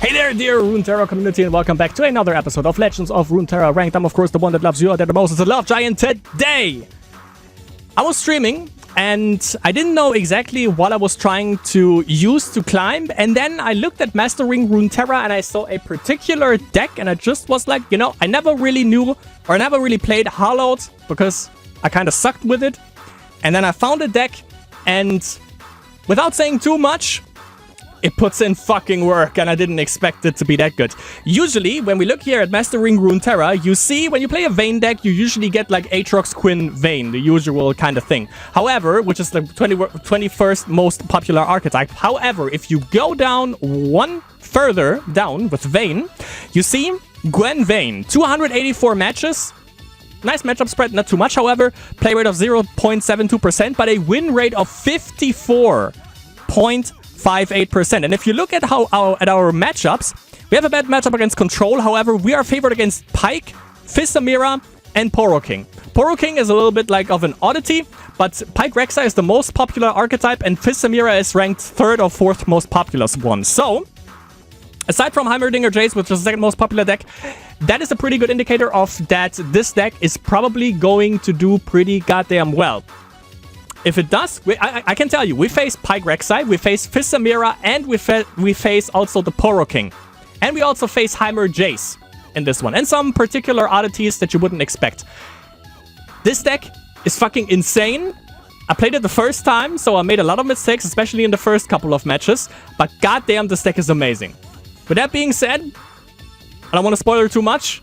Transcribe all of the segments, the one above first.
Hey there, dear Runeterra community, and welcome back to another episode of Legends of Runeterra Ranked. I'm, of course, the one that loves you out there the most. It's the Love Giant today. I was streaming, and I didn't know exactly what I was trying to use to climb, and then I looked at Mastering Runeterra, and I saw a particular deck, and I just was like, you know, I never really knew, or I never really played Hollowed, because I kind of sucked with it. And then I found a deck, and without saying too much, it puts in fucking work, and I didn't expect it to be that good. Usually, when we look here at Mastering Runeterra, you see when you play a Vayne deck, you usually get like Aatrox, Quinn, Vayne, the usual kind of thing. However, which is the 21st most popular archetype. However, if you go down one further down with Vayne, you see Gwen Vayne, 284 matches. Nice matchup spread, not too much, however. Play rate of 0.72%, but a win rate of 54.58%. And if you look at at our matchups, we have a bad matchup against Control. However, we are favored against Pyke, Fisamira, and Poro King. Poro King is a little bit like of an oddity, but Pyke Rexa is the most popular archetype, and Fisamira is ranked 3rd or 4th most popular one. So, aside from Heimerdinger Jace, which is the second most popular deck, that is a pretty good indicator of that this deck is probably going to do pretty goddamn well. If it does, I can tell you, we face Pyke Rek'Sai, we face Fisamira, and we face also the Poro King. And we also face Heimer Jace in this one. And some particular oddities that you wouldn't expect. This deck is fucking insane. I played it the first time, so I made a lot of mistakes, especially in the first couple of matches. But goddamn, this deck is amazing. With that being said, I don't want to spoil too much.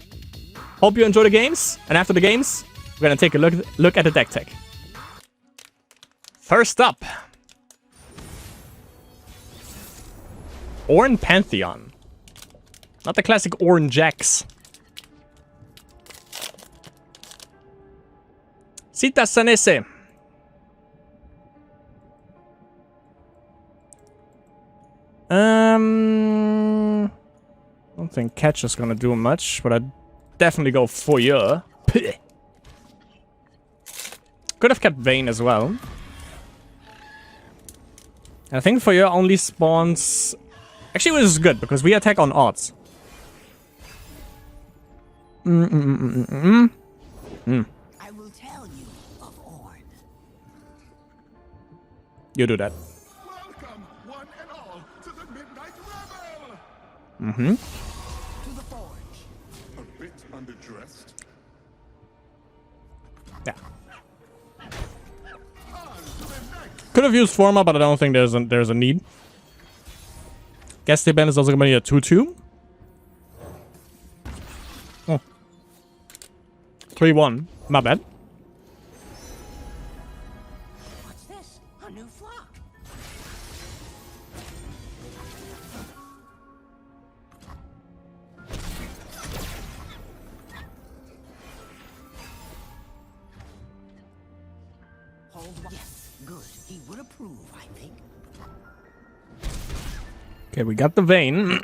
Hope you enjoy the games. And after the games, we're going to take a look at the deck tech. First up, Ornn Pantheon. Not the classic Ornn Jax. Sita Sanese. I don't think Catch is gonna do much, but I'd definitely go Foyer. Could have kept Vayne as well. I think Foyer only spawns... Actually, this is good, because we attack on odds. I will tell you of Ornn. You do that. Welcome, one and all, to the Midnight Rebel! To the forge. A bit underdressed. Yeah. Could have used Forma, but I don't think there's a need. Guess the band is also going to be a 2-2. Oh. 3-1. Not bad. What's this? A new flock. Yes, good. He would approve, I think. Okay, we got the Vayne.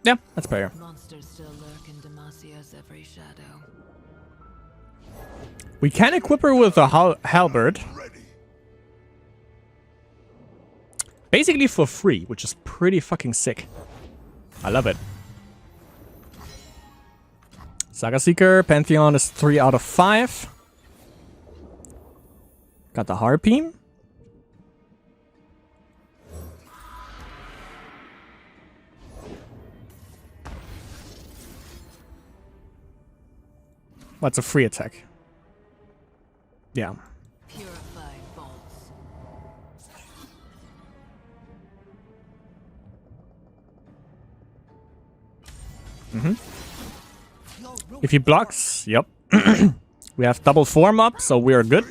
Yeah, that's fair. Monsters still lurk in Demasia's every shadow. We can equip her with a halberd. Basically for free, which is pretty fucking sick. I love it. Saga Seeker, Pantheon is 3 out of 5. Got the Harpy. What's a free attack? Yeah. Purified bolts. If he blocks, yep. We have double form up, so we are good.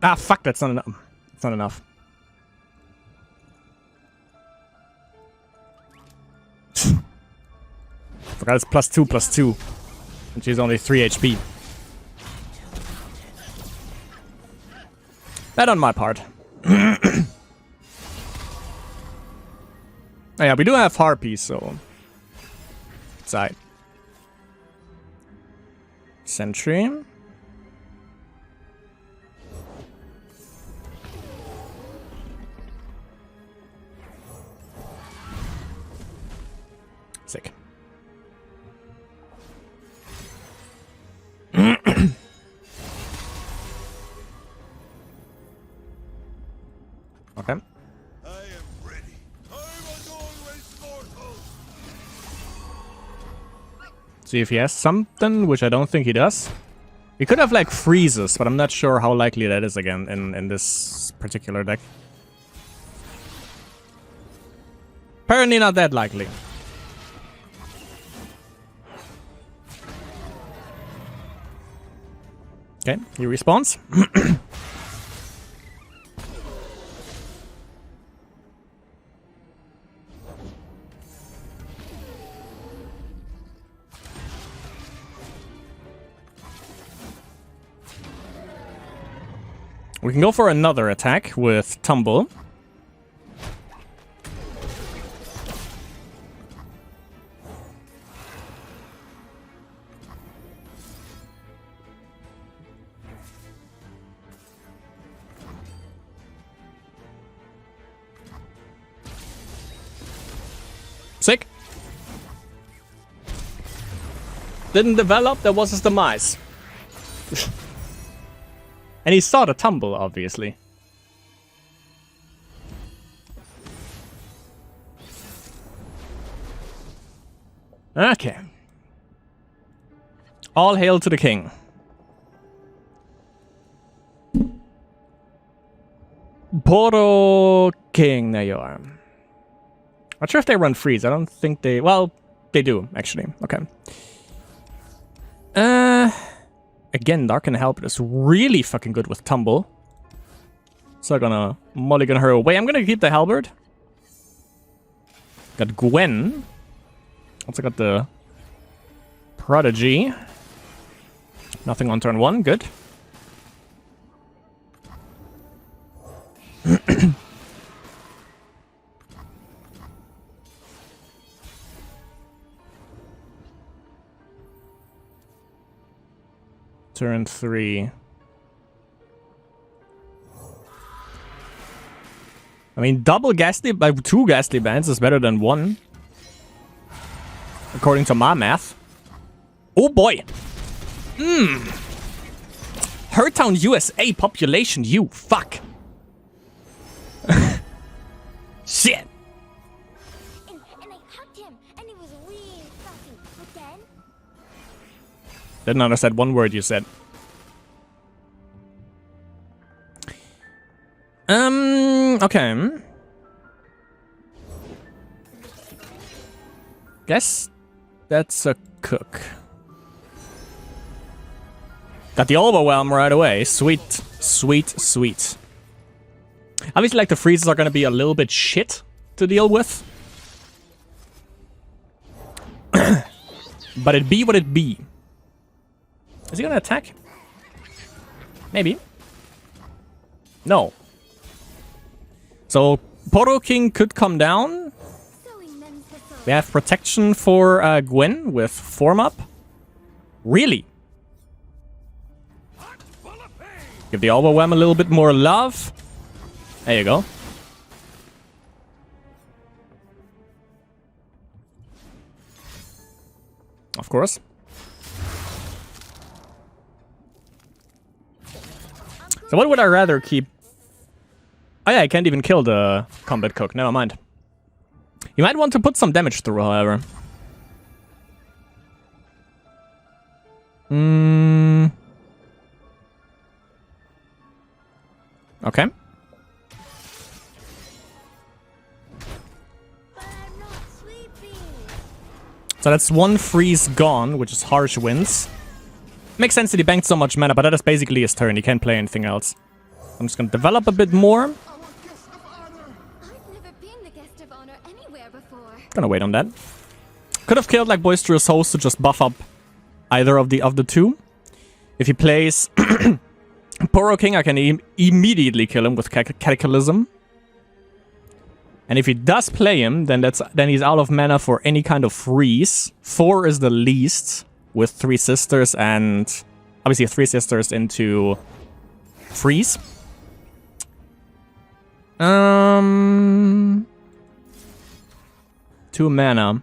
Ah, fuck, that's not enough. That's not enough. Forgot it's +2/+2. And she's only 3 HP. Bad on my part. Oh yeah, we do have Harpies, so... Side. Sentry. See if he has something, which I don't think he does. He could have like freezes, but I'm not sure how likely that is again in this particular deck. Apparently not that likely. Okay, he respawns. We can go for another attack with Tumble. Sick. Didn't develop, that was his demise. And he saw the tumble, obviously. Okay. All hail to the king. Poro King, there you are. Not sure if they run freeze. I don't think they... Well, they do, actually. Okay. Again, Darken Help is really fucking good with Tumble. So I'm gonna mulligan her away. I'm gonna keep the Halberd. Got Gwen. Also got the Prodigy. Nothing on turn 1. Good. Turn 3. I mean, double Ghastly, like 2 Ghastly Bands is better than 1. According to my math. Oh boy! Hertown, USA population, you fuck! Shit! And I hugged him, and it was really fucking. But then Didn't understand one word you said. Okay. Guess that's a cook. Got the overwhelm right away. Sweet, sweet, sweet. Obviously, like, the freezes are gonna be a little bit shit to deal with. But it be what it be. Is he gonna attack? Maybe. No. So, Poro King could come down. We have protection for Gwen with Form Up. Really? Give the Overwhelm a little bit more love. There you go. Of course. So what would I rather keep? Oh yeah, I can't even kill the Combat Cook. Never mind. You might want to put some damage through, however. Okay. So that's 1 freeze gone, which is Harsh Winds. Makes sense that he banked so much mana, but that is basically his turn. He can't play anything else. I'm just gonna develop a bit more. I've never been the guest of honor anywhere before. Gonna wait on that. Could have killed like Boisterous Host to just buff up either of the two. If he plays Poro King, I can immediately kill him with Cataclysm. And if he does play him, then he's out of mana for any kind of freeze. 4 is the least, with 3 Sisters and obviously 3 Sisters into freeze. 2 mana.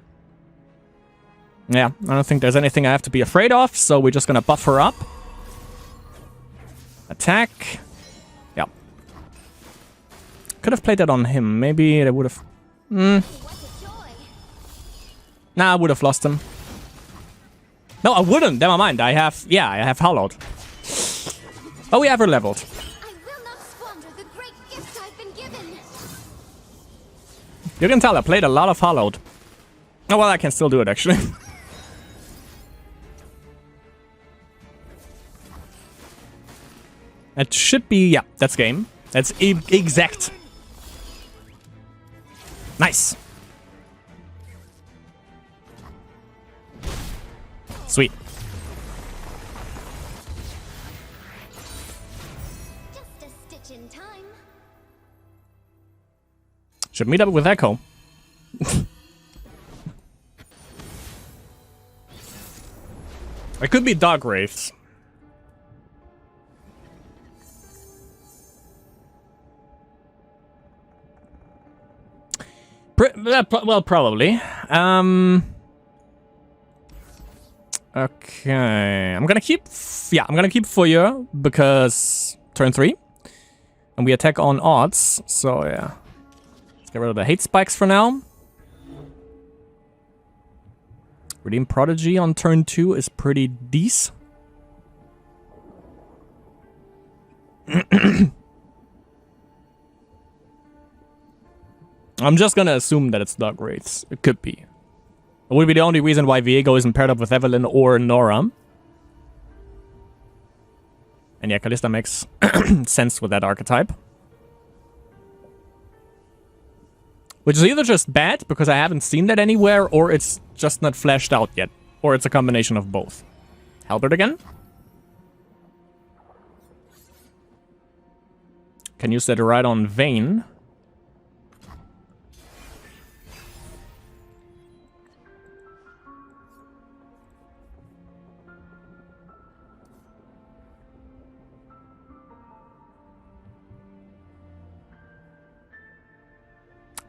Yeah, I don't think there's anything I have to be afraid of, so we're just gonna buff her up. Attack. Yeah. Could have played that on him. Maybe they would have... Nah, I would have lost him. No, I wouldn't. Never mind. I have Hallowed. Oh, we have her leveled. I will not squander the great gift I've been given. You can tell I played a lot of Hallowed. Oh, well, I can still do it, actually. It should be... Yeah, that's game. That's exact. Nice. Sweet. Just a stitch in time. Should meet up with Echo. It could be Dog Wraiths. Well, probably. Okay, I'm gonna keep. Yeah, I'm gonna keep Foyer because turn 3, and we attack on odds. So yeah, let's get rid of the hate spikes for now. Redeem Prodigy on turn 2 is pretty decent. I'm just gonna assume that it's Dog Wraiths. It could be. It would be the only reason why Viego isn't paired up with Evelyn or Nora. And yeah, Kalista makes sense with that archetype. Which is either just bad, because I haven't seen that anywhere, or it's just not fleshed out yet. Or it's a combination of both. Halberd again. Can use that right on Vayne.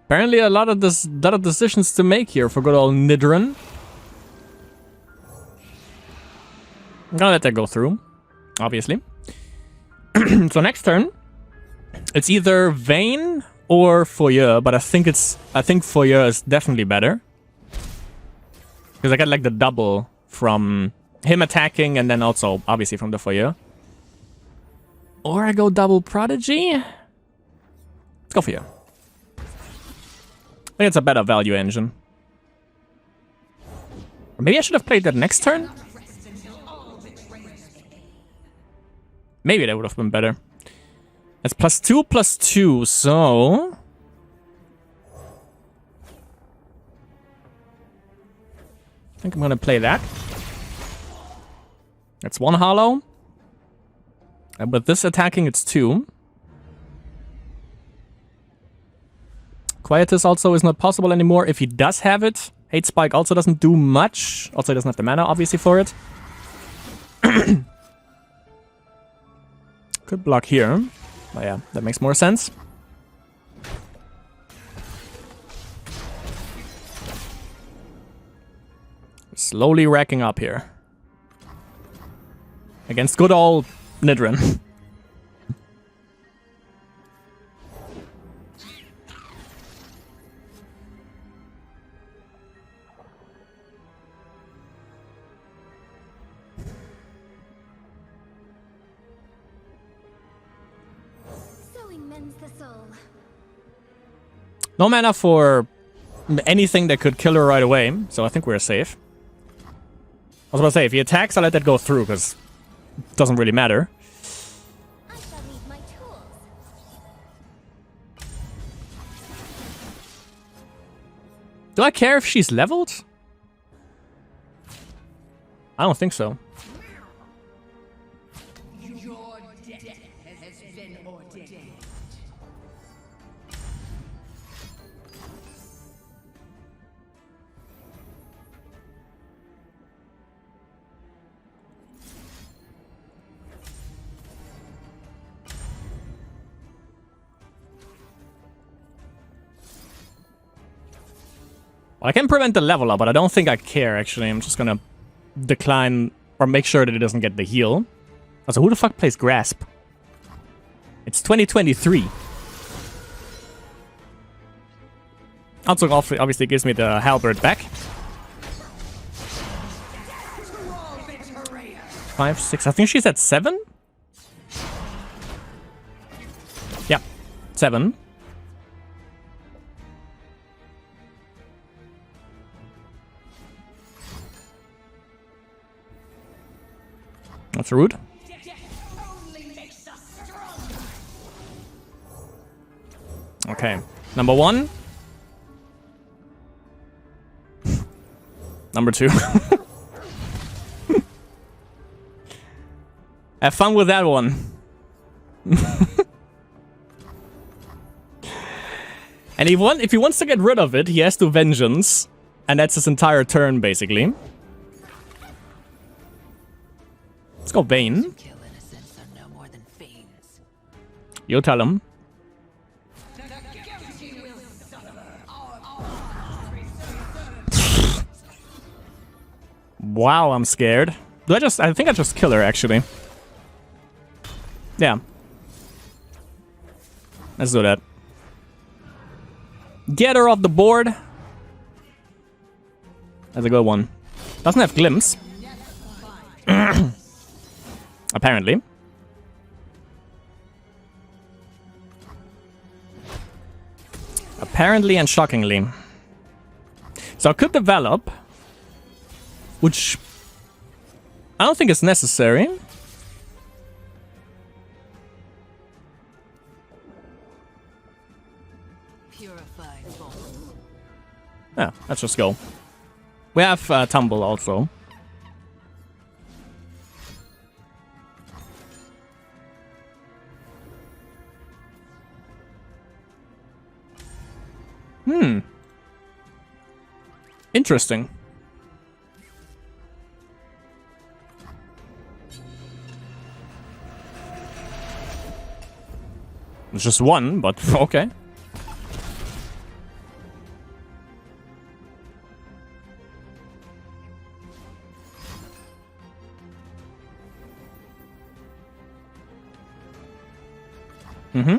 Apparently a lot of decisions to make here for good old Nidran. I'm gonna let that go through, obviously. So next turn, it's either Vayne or Foyer, but I think Foyer is definitely better. Because I get like the double from him attacking and then also obviously from the Foyer. Or I go double Prodigy. Let's go Foyer. I think it's a better value engine. Or maybe I should have played that next turn? Maybe that would have been better. It's +2/+2, so... I think I'm gonna play that. That's 1 hollow. And with this attacking, it's 2. Quietus also is not possible anymore if he does have it. Hate Spike also doesn't do much. Also, he doesn't have the mana, obviously, for it. Could block here. But yeah, that makes more sense. Slowly racking up here. Against good old Nidran. No mana for anything that could kill her right away, so I think we're safe. I was about to say, if he attacks, I'll let that go through, because it doesn't really matter. I shall need my tools. Do I care if she's leveled? I don't think so. Your death has been ordained. Well, I can prevent the level up, but I don't think I care, actually. I'm just gonna decline or make sure that it doesn't get the heal. Also, who the fuck plays Grasp? It's 2023. Also, obviously gives me the halberd back. 5, 6. I think she's at 7. Yeah, 7. That's rude. Okay, number 1. Number 2. Have fun with that one. And if he wants to get rid of it, he has to Vengeance. And that's his entire turn, basically. Let's go Vayne. Kill innocents are no more than fiends. You tell him. Wow, I'm scared. I think I just kill her, actually. Yeah. Let's do that. Get her off the board. That's a good one. Doesn't have glimpse. Apparently. Apparently and shockingly. So I could develop, which I don't think is necessary. Purified bolts. Yeah, let's just go. We have Tumble also. Interesting. It's just one, but okay. Mm-hmm.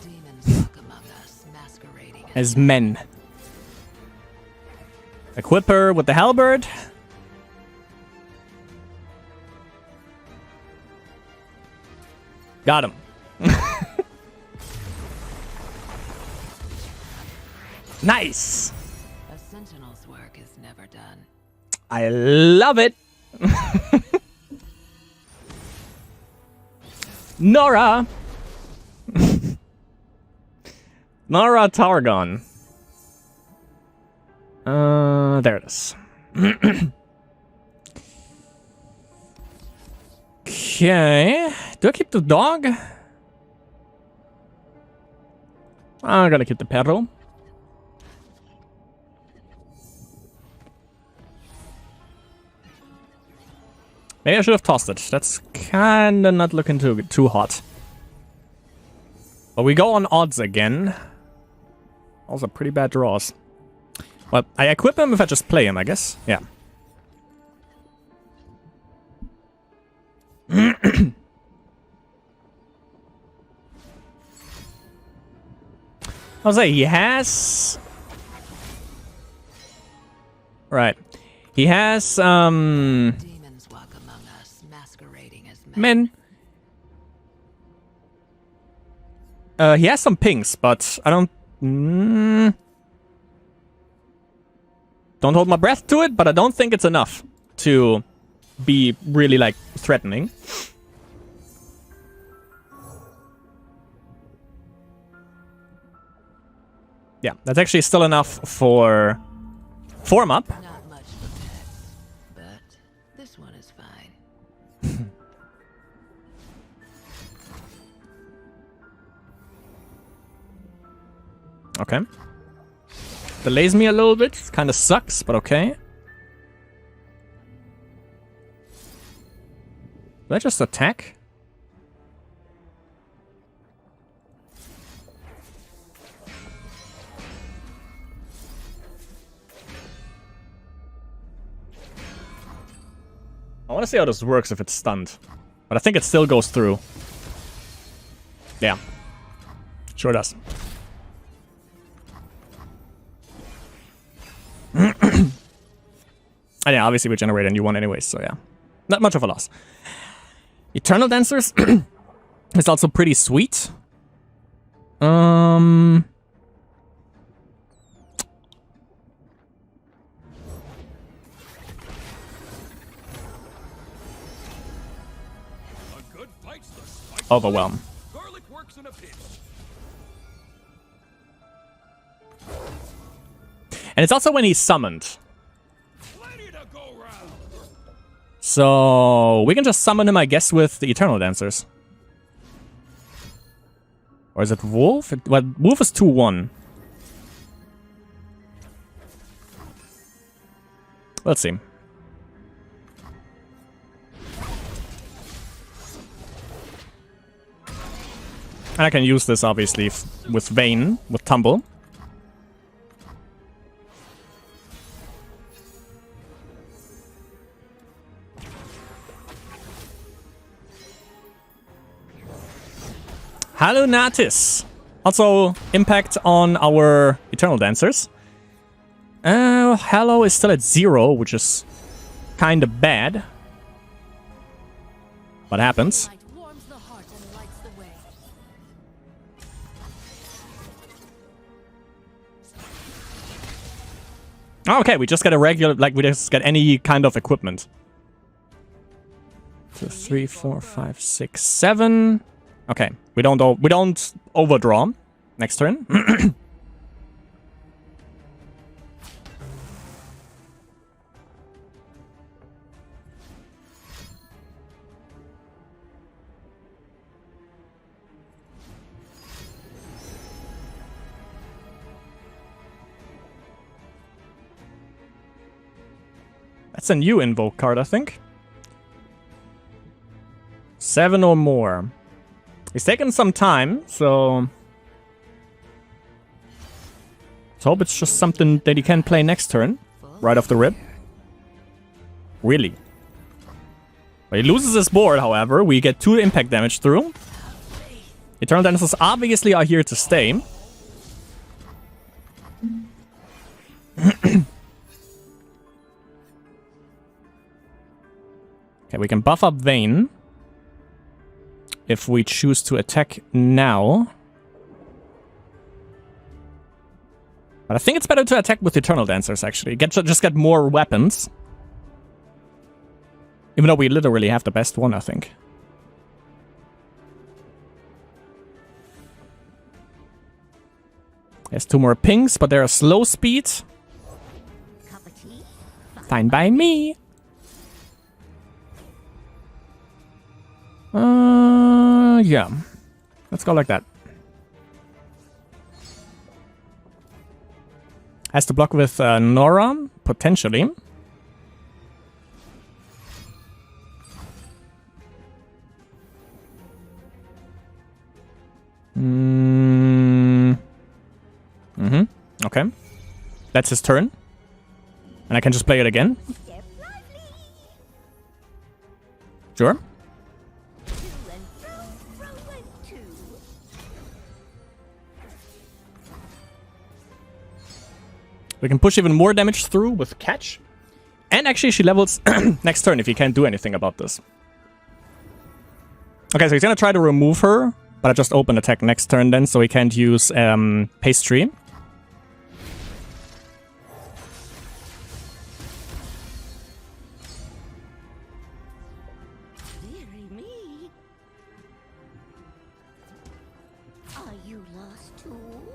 Demons walk among us, masquerading As men. Equip her with the halberd. Got him. Nice. A sentinel's work is never done. I love it. Nora. Nora Targon. There it is. Okay. Do I keep the dog? I'm gonna keep the perro. Maybe I should have tossed it. That's kinda not looking too hot. But we go on odds again. Also pretty bad draws. Well, I equip him if I just play him, I guess. Yeah. I'll say he has... Right. He has, Demons walk among us, masquerading as men. He has some pings, but I don't... Don't hold my breath to it, but I don't think it's enough to be really, like, threatening. Yeah, that's actually still enough for form up. Not much for pets, but this one is fine. Okay. Delays me a little bit. Kind of sucks, but okay. Did I just attack? I want to see how this works if it's stunned. But I think it still goes through. Yeah. Sure does. And yeah, obviously we generate a new one anyways, so yeah. Not much of a loss. Eternal Dancers is also pretty sweet. Overwhelm. Garlic works in a pinch. And it's also when he's summoned. Plenty to go round. So we can just summon him, I guess, with the Eternal Dancers. Or is it Wolf? Well, Wolf is 2-1. Let's see. And I can use this, obviously, with Vayne, with Tumble. Halunatis. Also, impact on our Eternal Dancers. Hallow is still at 0, which is kind of bad. What happens? Light warms the heart and lights the way. Oh, okay, we just get a regular, like, we just get any kind of equipment. 2, 3, 4, 5, 6, 7. Okay, we don't overdraw next turn. That's a new invoke card, I think. 7 or more. He's taken some time, so let's hope it's just something that he can play next turn, right off the rip. Really. But he loses his board, however. We get 2 impact damage through. Eternal Dancers obviously are here to stay. Okay, we can buff up Vayne if we choose to attack now. But I think it's better to attack with Eternal Dancers, actually. Just get more weapons. Even though we literally have the best one, I think. There's 2 more pings, but they're a slow speed. Cup of tea? Fine by me. Yeah. Let's go like that. Has to block with Nora, potentially. Okay. That's his turn. And I can just play it again. Step lively. Sure. To and fro and to. We can push even more damage through with Catch. And actually she levels next turn if he can't do anything about this. Okay, so he's gonna try to remove her, but I just open attack next turn then, so he can't use Pastry. Dearie me. Are you lost too?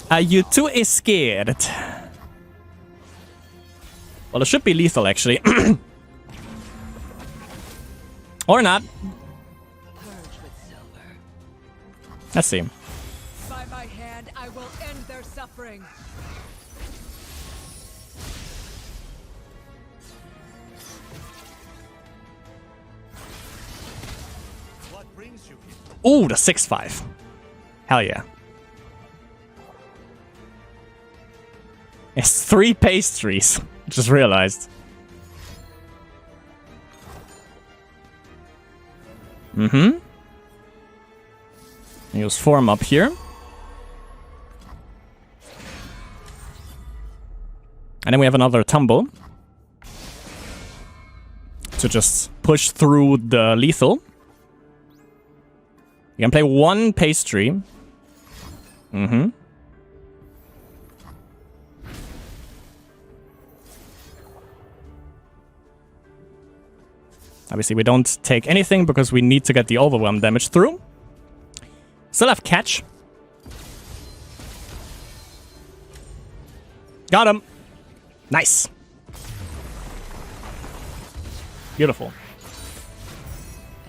Are you too scared? Well, it should be lethal, actually. Or not. Let's see. By my hand, I will end their suffering. What brings you here? Ooh, the 6-5. Hell yeah. It's 3 pastries. Just realized. Use Form up here. And then we have another Tumble. To just push through the lethal. You can play one Pastry. Mm-hmm. Obviously, we don't take anything because we need to get the overwhelm damage through. Still have Catch. Got him. Nice. Beautiful.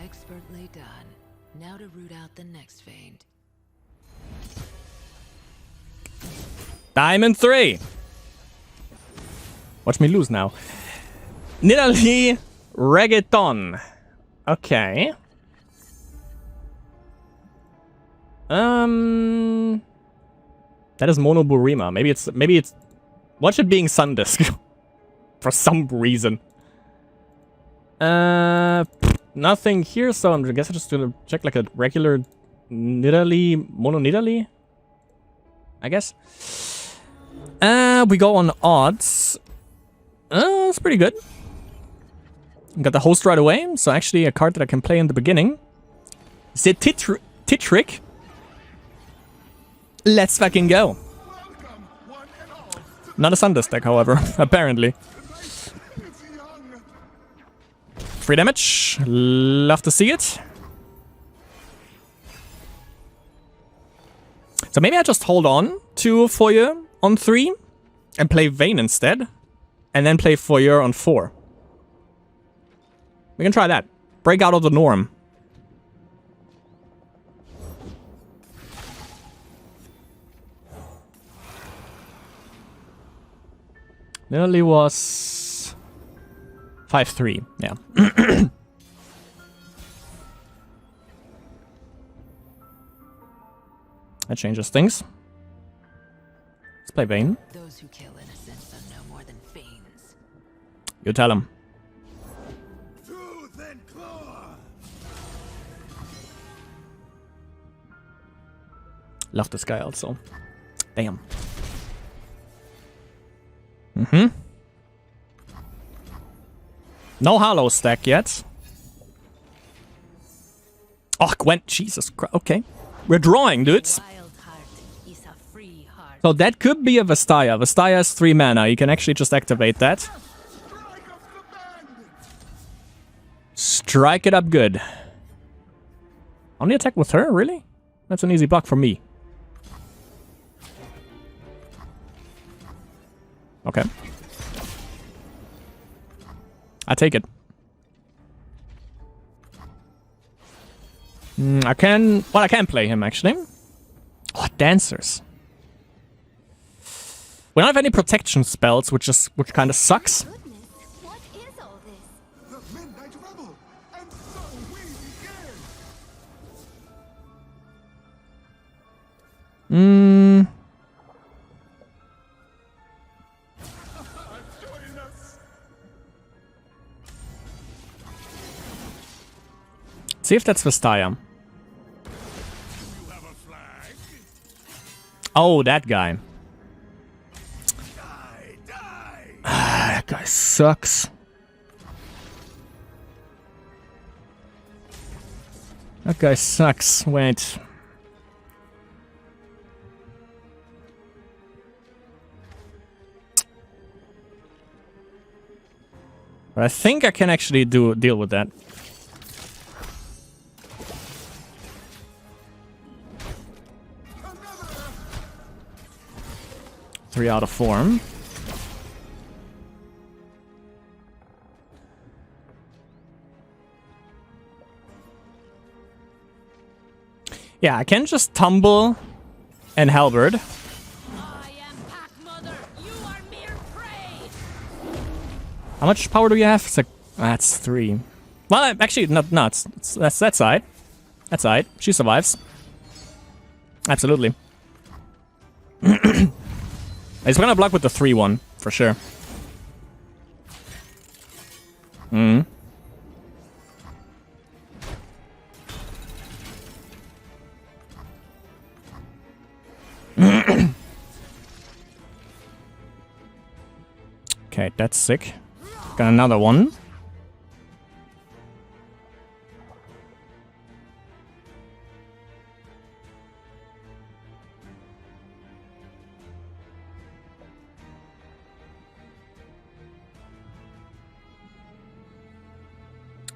Expertly done. Now to root out the next Vayne. Diamond 3. Watch me lose now. Nidalee Reggaeton. Okay. That is Mono Burima. Maybe it's watch it being Sundisk. For some reason. Nothing here, so I guess I'm just gonna check like a regular Nidalee, Mono Nidalee, I guess. We go on odds. It's pretty good. Got the host right away, so actually a card that I can play in the beginning. The Titrick. Let's fucking go. Not a Sundisk deck, however, apparently. 3 damage. Love to see it. So maybe I just hold on to Foyer on 3 and play Vayne instead. And then play Foyer on 4. We can try that. Break out of the norm. Nearly was 5-3, yeah. That changes things. Let's play Vayne. Those who kill innocents are no more than fiends. You tell him. Tooth and claw. Love this guy also. Damn. Mm-hmm. No hollow stack yet. Oh, Gwen. Jesus Christ. Okay. We're drawing, dudes. Wild heart is a free heart. So that could be a Vastaya. Vastaya has 3 mana. You can actually just activate that. Strike it up good. Only attack with her? Really? That's an easy block for me. Okay. I take it. I can play him actually. Oh, dancers. We don't have any protection spells, which kind of sucks. Goodness, what is all this? The Midnight Rebel. And so we begin. Join us. See if that's Vastaya. You have a flag. Oh, that guy. Die, die. That guy sucks. That guy sucks. Wait. But I think I can actually deal with that. Another. 3 out of 4. Yeah, I can just tumble and halberd. I am Pack Mother. You are mere prey. How much power do you have? It's like, that's 3. Well, actually, not nuts. That's that side. That side. She survives. Absolutely. He's gonna block with the 3-1 for sure. Okay, that's sick. Got another one.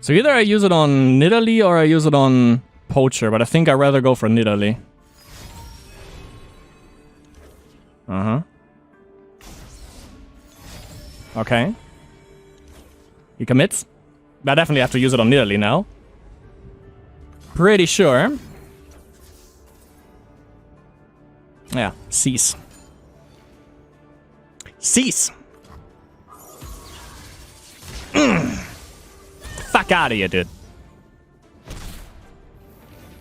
So either I use it on Nidalee or I use it on Poacher, but I think I'd rather go for Nidalee. Uh-huh. Okay. He commits. I definitely have to use it on Nidalee now. Pretty sure. Yeah, cease. Cease! Fuck out of here, dude.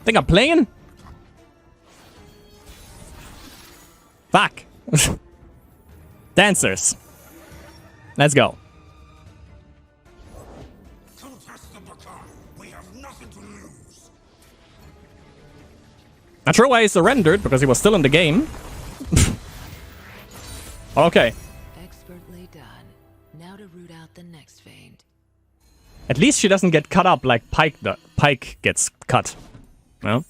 Think I'm playing? Fuck. Dancers. Let's go. We have nothing to lose. Not sure why he surrendered, because he was still in the game. Okay. Expertly done. Now to root out the next Vayne. At least she doesn't get cut up like Pike gets cut. No.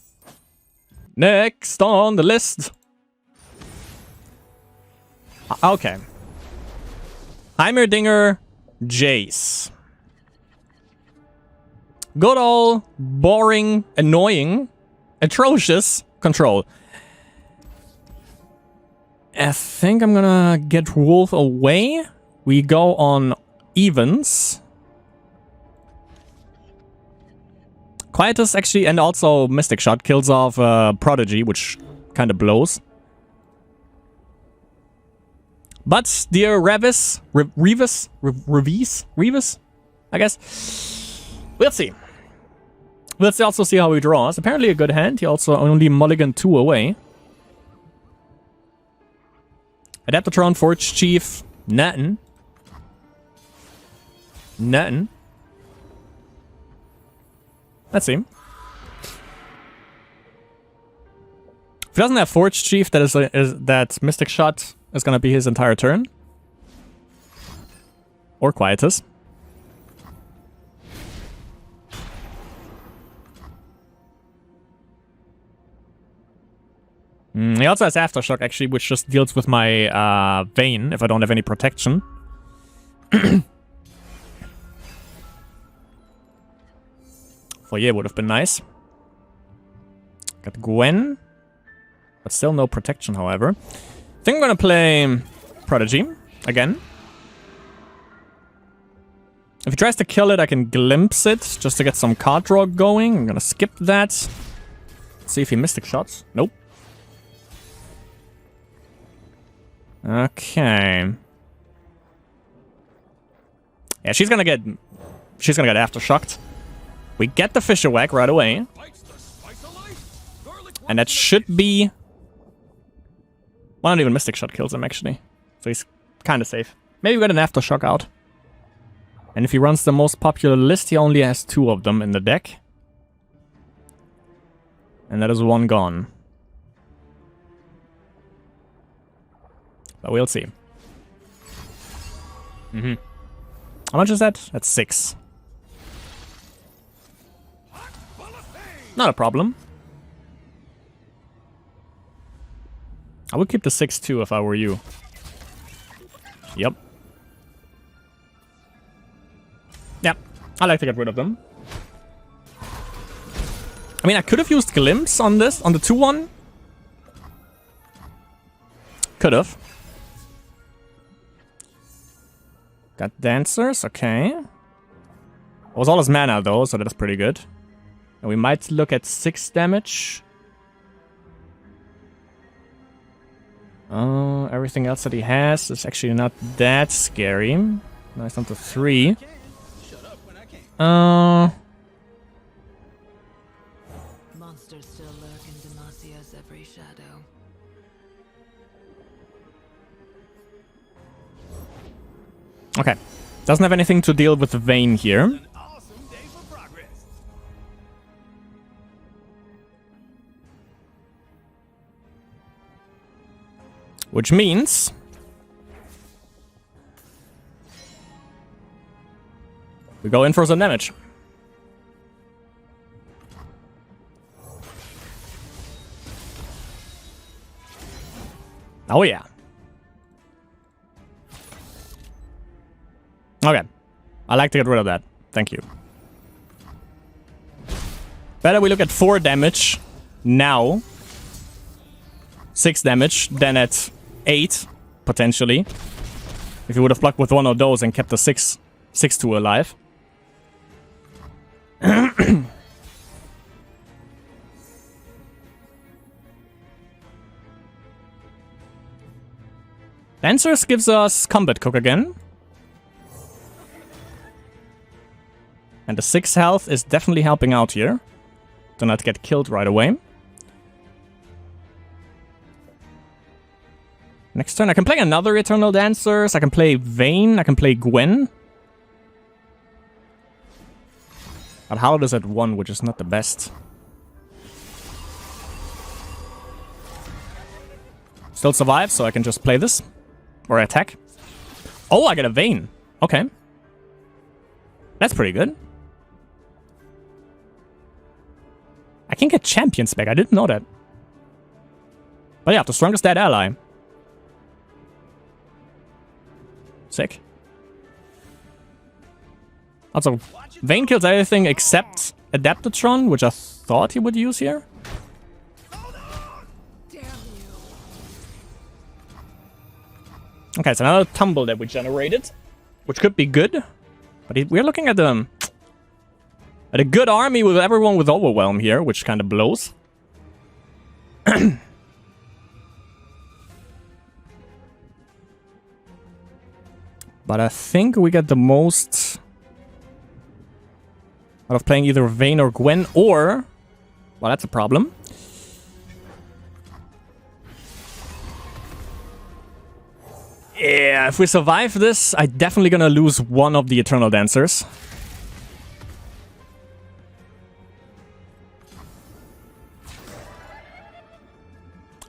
Next on the list. Okay. Heimerdinger, Jace. Good old, boring, annoying, atrocious control. I think I'm gonna get Wolf away. We go on evens. Quietus actually, and also Mystic Shot kills off Prodigy, which kind of blows. But dear Revis, Revis, I guess. We'll see. Let's also see how he draws. Apparently a good hand. He also only mulligan 2 away. Adaptatron, Forge Chief, nothing. Nothing. Let's see. If he doesn't have Forge Chief, that Mystic Shot is gonna be his entire turn. Or Quietus. He also has Aftershock, actually, which just deals with my Vayne if I don't have any protection. Foyer would have been nice. Got Gwen. But still no protection, however. I think I'm gonna play Prodigy again. If he tries to kill it, I can glimpse it just to get some card draw going. I'm gonna skip that. See if he Mystic Shots. Nope. Okay. Yeah, she's gonna get Aftershocked. We get the Fisher Whack right away. And that should be... Well, not even Mystic Shot kills him, actually. So he's kind of safe. Maybe we get an Aftershock out. And if he runs the most popular list, he only has 2 of them in the deck. And that is 1 gone. But we'll see. How much is that? That's 6. Not a problem. I would keep the 6 too if I were you. Yep. Yep. I like to get rid of them. I mean, I could have used Glimpse on this, on the 2-1. Could have. Got Dancers, okay. It was all his mana though, so that's pretty good. And we might look at 6 damage. Everything else that he has is actually not that scary. Now it's down to 3. Monsters still lurk in Demasia's every shadow. Okay. Doesn't have anything to deal with the Vayne here. Which means... we go in for some damage. Oh yeah. Okay. I like to get rid of that. Thank you. Better we look at 4 damage now. 6 damage than at 8, potentially. If you would have blocked with one of those and kept the 6-2 alive. Dancers gives us combat cook again. And the 6 health is definitely helping out here. Do not get killed right away. Next turn I can play another Eternal Dancers. I can play Vayne. I can play Gwen. But Howled is at 1, which is not the best. Still survive, so I can just play this. Or attack. Oh, I get a Vayne. Okay. That's pretty good. I can get champions back. I didn't know that. But yeah, the strongest dead ally. Sick. Also, Vayne kills everything except Adaptatron, which I thought he would use here. Okay, it's another tumble that we generated, which could be good. But we're looking at a good army with everyone with Overwhelm here, which kind of blows. But I think we get the most out of playing either Vayne or Gwen, or... well, that's a problem. Yeah, if we survive this, I'm definitely gonna lose one of the Eternal Dancers.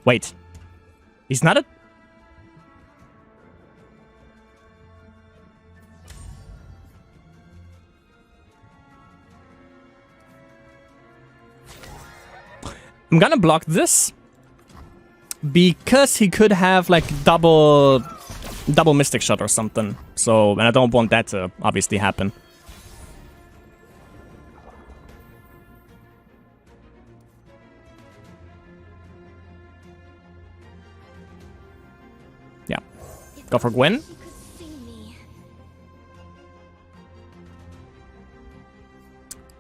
Wait. He's not a... I'm gonna block this. Because he could have, like, double Mystic Shot or something. So, and I don't want that to obviously happen. Yeah. Go for Gwen.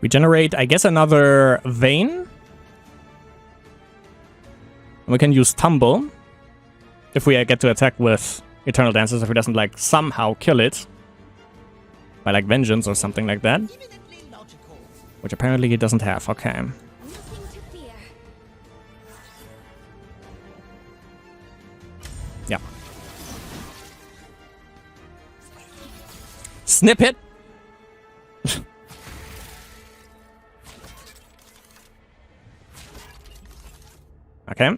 We generate, I guess, another Vayne. And we can use Tumble. If we get to attack with Eternal Dancers, if he doesn't, like, somehow kill it. By, like, Vengeance or something like that. Which apparently he doesn't have. Okay. Yeah. Snip hit! Okay.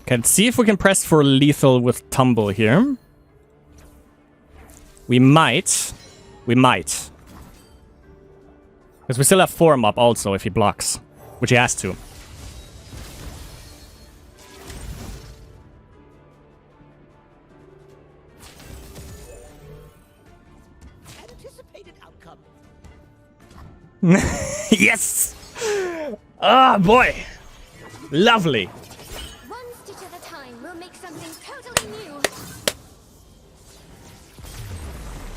Okay, let's see if we can press for lethal with Tumble here. We might. We might. Because we still have Form up also if he blocks. Which he has to. Anticipated outcome. Yes! Ah, boy! Lovely! One stitch at a time, we'll make something totally new.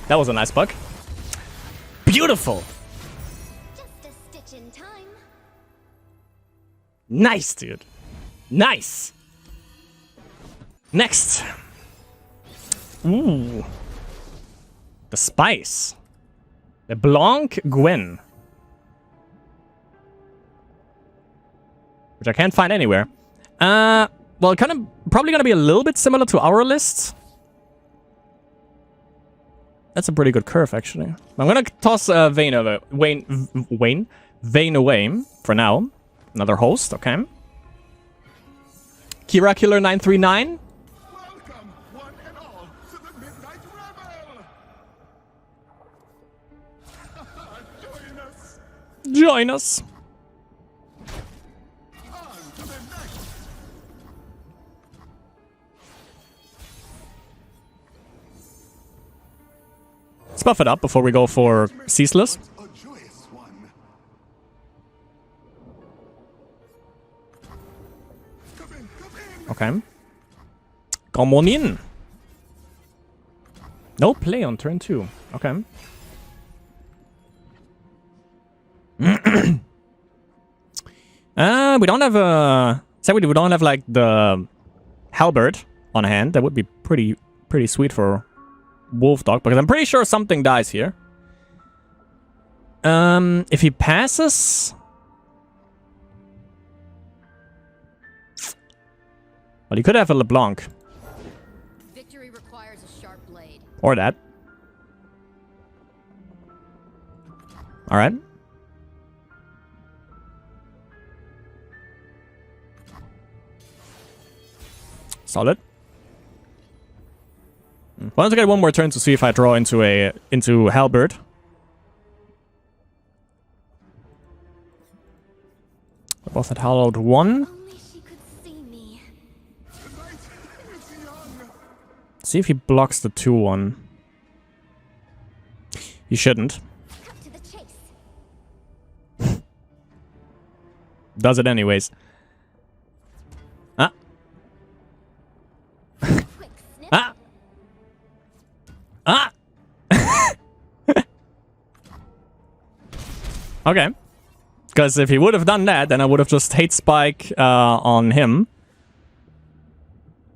That was a nice bug. Beautiful! Just a stitch in time. Nice, dude. Nice! Next. Ooh. The Spice. The Blanc Gwen. Which I can't find anywhere. Well, kind of probably gonna be a little bit similar to our list. That's a pretty good curve, actually. I'm gonna toss Vayne away for now. Another host, okay. Kira Killer 939. Welcome, one and all, to the Midnight Rebel! Join us Join us. on to the next. Let's buff it up before we go for Ceaseless. A joyous one. Come in, come in. Okay. Come on in. No play on turn 2. Okay. We don't have a... Sadly, we don't have, like, the halberd on hand. That would be pretty sweet for Wolf Dog, because I'm pretty sure something dies here. If he passes... Well, he could have a LeBlanc. Victory requires a sharp blade. Or that. Alright. Solid. Wanted to get one more turn to see if I draw into Halberd. We both had Hallowed 1. Only she could see me. Tonight is young. See if he blocks the 2-1. He shouldn't. Cut to the chase. Does it anyways. Ah. Quick snip. Ah. Ah. Okay. Because if he would have done that, then I would have just hate spike on him.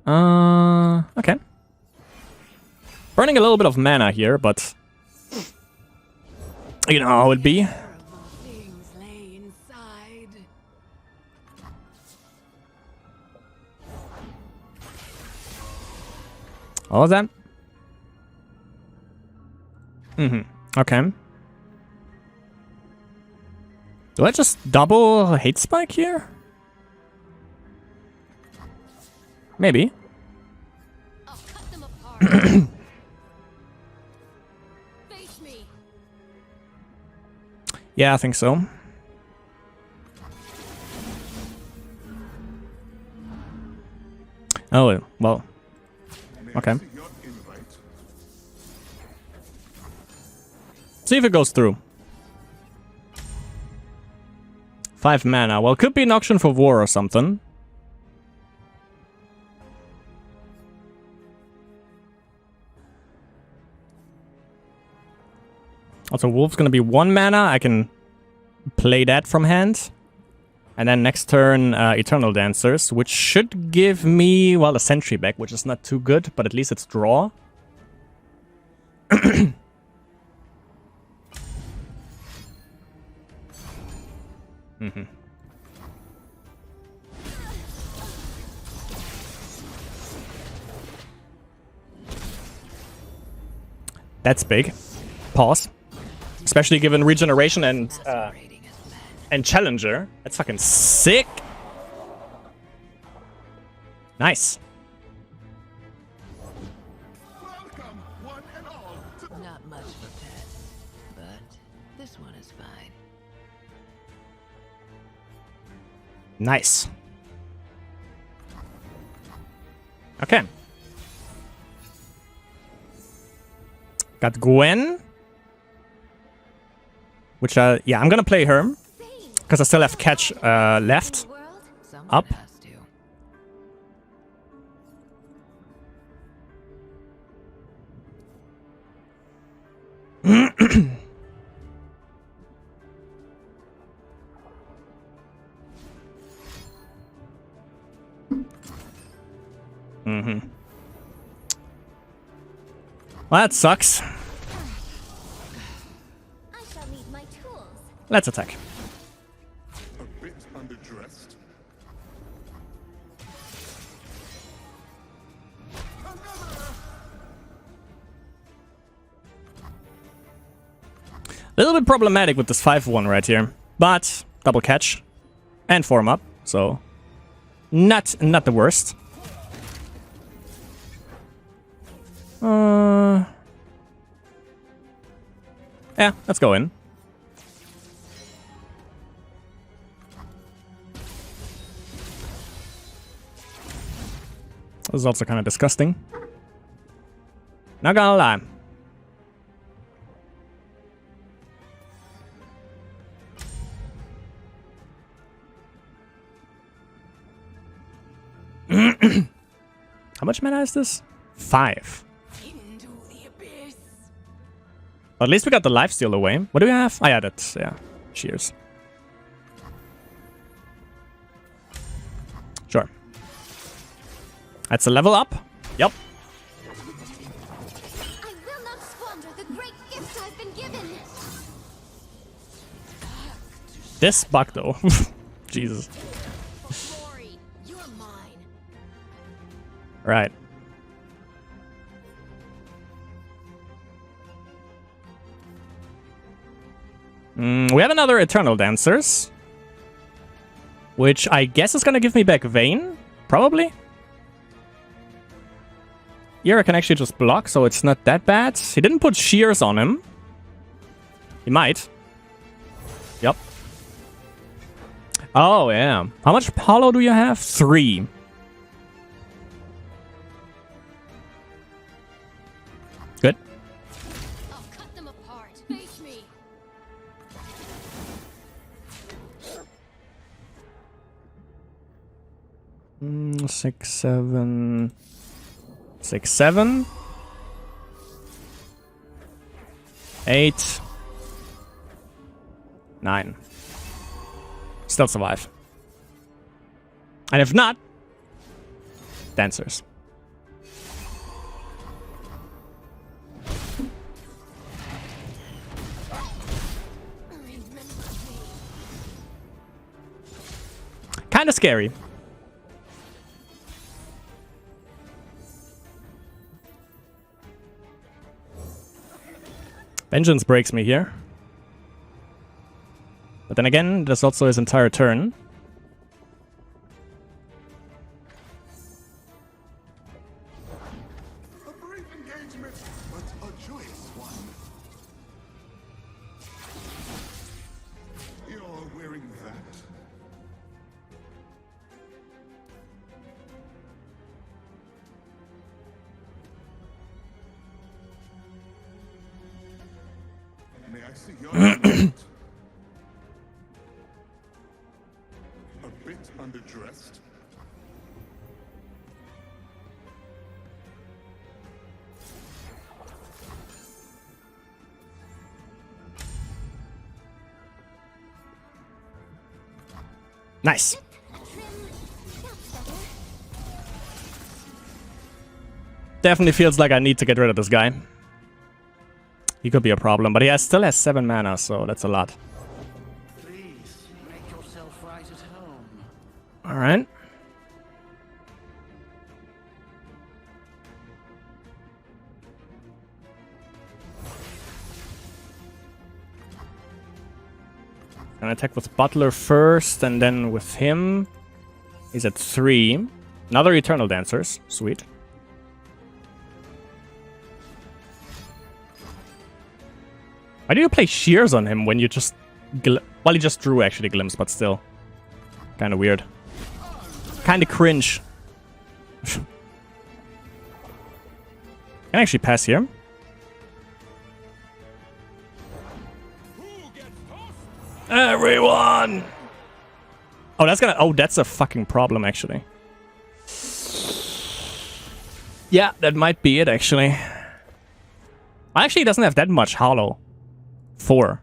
Okay. Burning a little bit of mana here, but you know how it be. Terrible things lay inside. What was that? Okay. Do I just double hate spike here? Maybe. I'll cut them apart. Face me. Yeah, I think so. Oh, well. Okay. See your invite. See if it goes through. 5 mana. Well, could be an auction for war or something. Also, Wolf's gonna be 1 mana. I can play that from hand. And then next turn, Eternal Dancers, which should give me, well, a Sentry back, which is not too good, but at least it's draw. That's big. Pause. Especially given regeneration and challenger. That's fucking sick. Nice. Welcome, one and all, to Not much for pets, but this one is fine. Nice. Okay. Got Gwen. Which, yeah, I'm gonna play her. Because I still have catch left. World. Someone Up. has to. Well, that sucks. I shall need my tools. Let's attack. a bit underdressed. Another! little bit problematic with this 5-1 right here. But double catch and form up, so not the worst. Yeah, let's go in. This is also kind of disgusting. Not gonna lie. How much mana is this? 5. Into the abyss. At least we got the lifesteal away. What do we have? Oh, yeah, that's... yeah. Cheers. Sure. That's a level up. Yep. I will not squander the great gift I've been given. This bug, though. Jesus. Glory, you're mine. Right. We have another Eternal Dancers. Which I guess is gonna give me back Vayne. Probably. Here I can actually just block, so it's not that bad. He didn't put shears on him. He might. Yep. Oh, yeah. How much hollow do you have? 3. Good. I'll cut them apart. Face me. 6, 7... 6, 7. 8. 9. Still survive. And if not, dancers. Kinda scary. Vengeance breaks me here. But then again, there's also his entire turn. A brief engagement, but a joyous one. You're wearing that? May I see your hand? A bit underdressed. Nice. Trim. That's better. Definitely feels like I need to get rid of this guy. He could be a problem, but he still has 7 mana, so that's a lot. Please, make yourself right at home. Alright. Gonna attack with Butler first, and then with him. He's at 3. Another Eternal Dancers. Sweet. Why do you play shears on him when you just... well, he just drew actually glimpse, but still. Kinda weird. Kinda cringe. Can I actually pass here? Everyone! Oh, that's gonna... oh, that's a fucking problem, actually. Yeah, that might be it, actually. Actually, he doesn't have that much hollow. 4.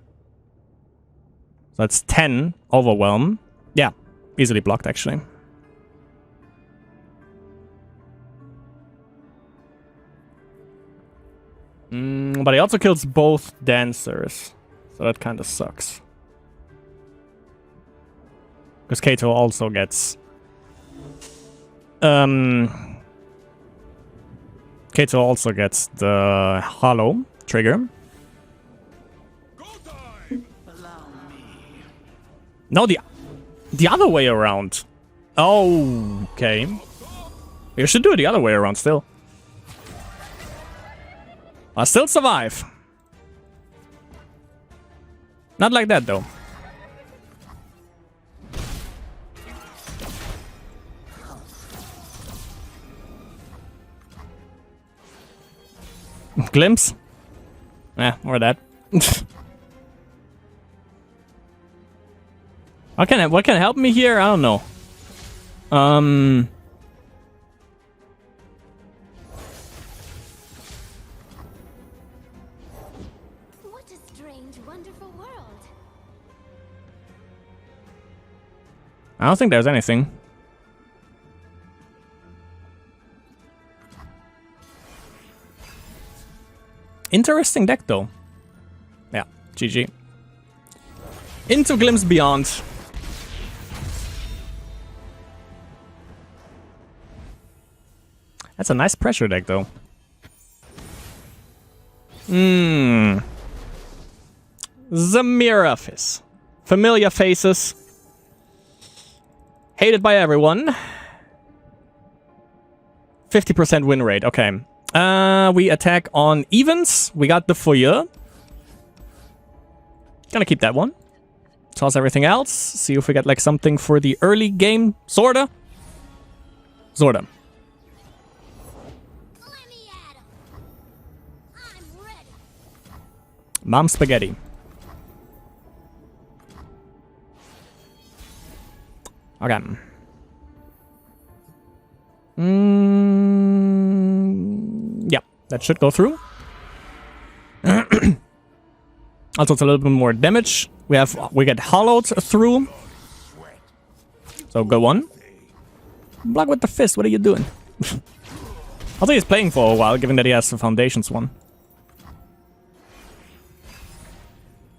So that's 10 overwhelm. Yeah, easily blocked, actually. But he also kills both dancers. So that kind of sucks. Because Kato also gets... Kato also gets the hollow trigger. Go die! No, the other way around. Oh, okay. You should do it the other way around still. I still survive. Not like that, though. Glimpse? Or that. What can help me here? I don't know. What a strange, wonderful world. I don't think there's anything. Interesting deck, though. Yeah, GG. Into Glimpse Beyond. That's a nice pressure deck, though. Zamira Fizz. Familiar faces. Hated by everyone. 50% win rate, okay. We attack on evens. We got the Foyer. Gonna keep that one. Toss everything else. See if we get like something for the early game. Sorta. Sorta. Let me at 'em. I'm ready. Mom Spaghetti. Okay. Yeah, that should go through. Also, it's a little bit more damage. We get hollowed through. So go on. Block with the fist. What are you doing? I think he's playing for a while, given that he has the Foundations one.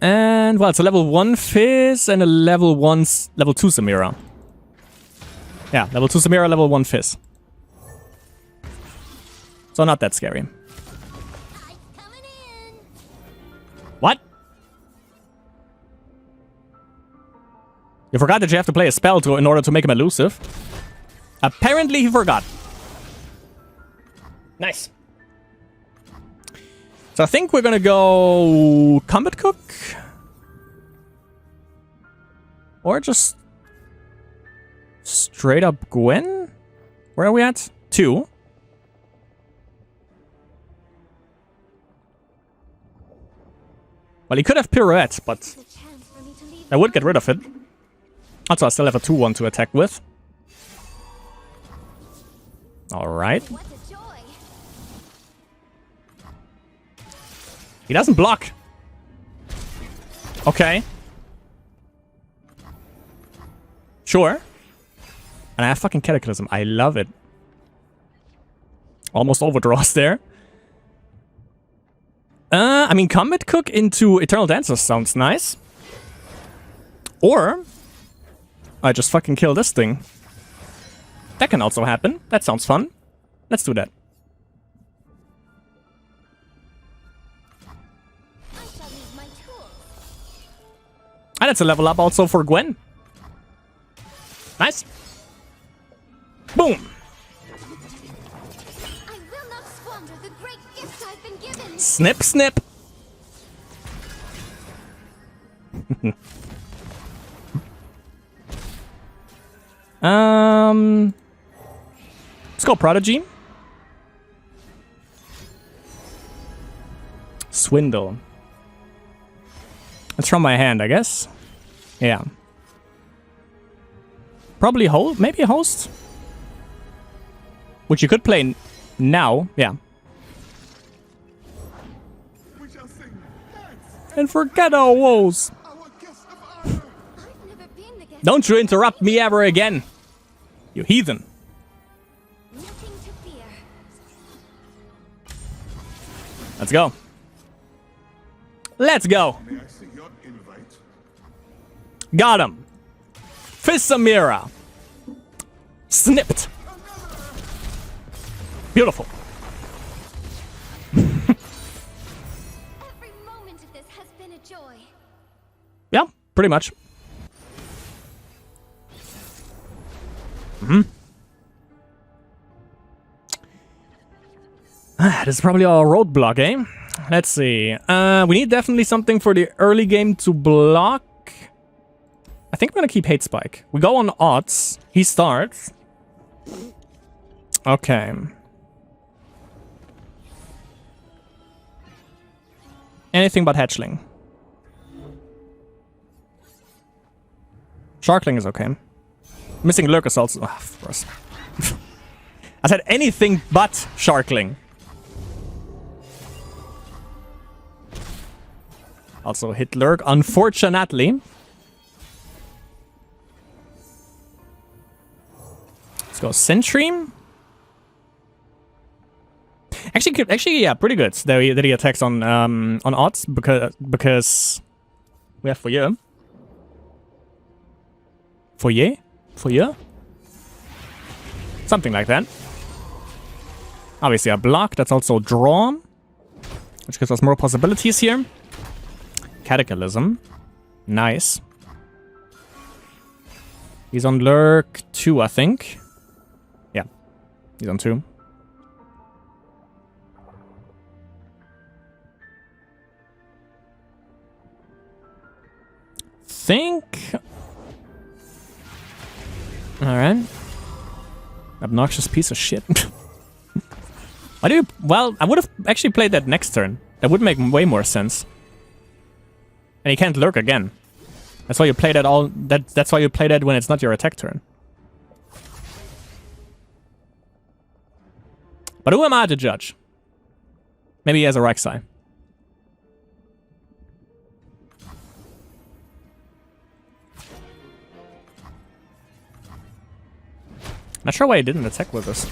And well, it's a level 1 Fizz and a level 2 Samira. Yeah, level 2 Samira, level 1 Fizz. So not that scary. Coming in. What? You forgot that you have to play a spell in order to make him elusive. Apparently he forgot. Nice. So I think we're gonna go Combat Cook. Or just straight up Gwen? Where are we at? 2. Well, he could have Pirouette, but There's a chance for me to leave I would get rid of it. Also, I still have a 2-1 to attack with. Alright. What a joy. He doesn't block. Okay. Sure. And I have fucking Cataclysm. I love it. Almost overdraws there. I mean, Combat Cook into Eternal Dancer sounds nice. Or I just fucking kill this thing. That can also happen. That sounds fun. Let's do that. I shall leave my tools. And it's a level up also for Gwen. Nice. Boom. I will not squander the great gift I've been given. Snip, snip. Let's go Prodigy. Swindle. It's from my hand, I guess. Yeah. Probably Host, maybe a Host. Which you could play now, yeah. We shall sing dance, And forget our woes. our guest of honor. I've never been the guest. Don't you interrupt me ever again. You heathen. Nothing to fear. Let's go. Let's go. May I see your invite? Got him. Fissamira. Snipped. Beautiful. Every moment of this has been a joy. Yeah, pretty much. This is probably our roadblock, eh? Let's see. We need definitely something for the early game to block. I think we're gonna keep Hate Spike. We go on odds. He starts. Okay. Anything but Hatchling. Sharkling is okay. Missing Lurk is also... Oh, of course. I said anything but Sharkling. Also hit Lurk, unfortunately. Let's go Sentry. Actually, yeah, pretty good that he attacks on odds because we have Foyer. Foyer? Something like that. Obviously a block, that's also draw, which gives us more possibilities here. Cataclysm. Nice. He's on Lurk 2, I think. Yeah, he's on 2. Think. Alright. Obnoxious piece of shit. Why do you... Well, I would have actually played that next turn. That would make way more sense. And he can't Lurk again. That's why you play that all... That's why you play that when it's not your attack turn. But who am I to judge? Maybe he has a Rek'Sai. Not sure why he didn't attack with us.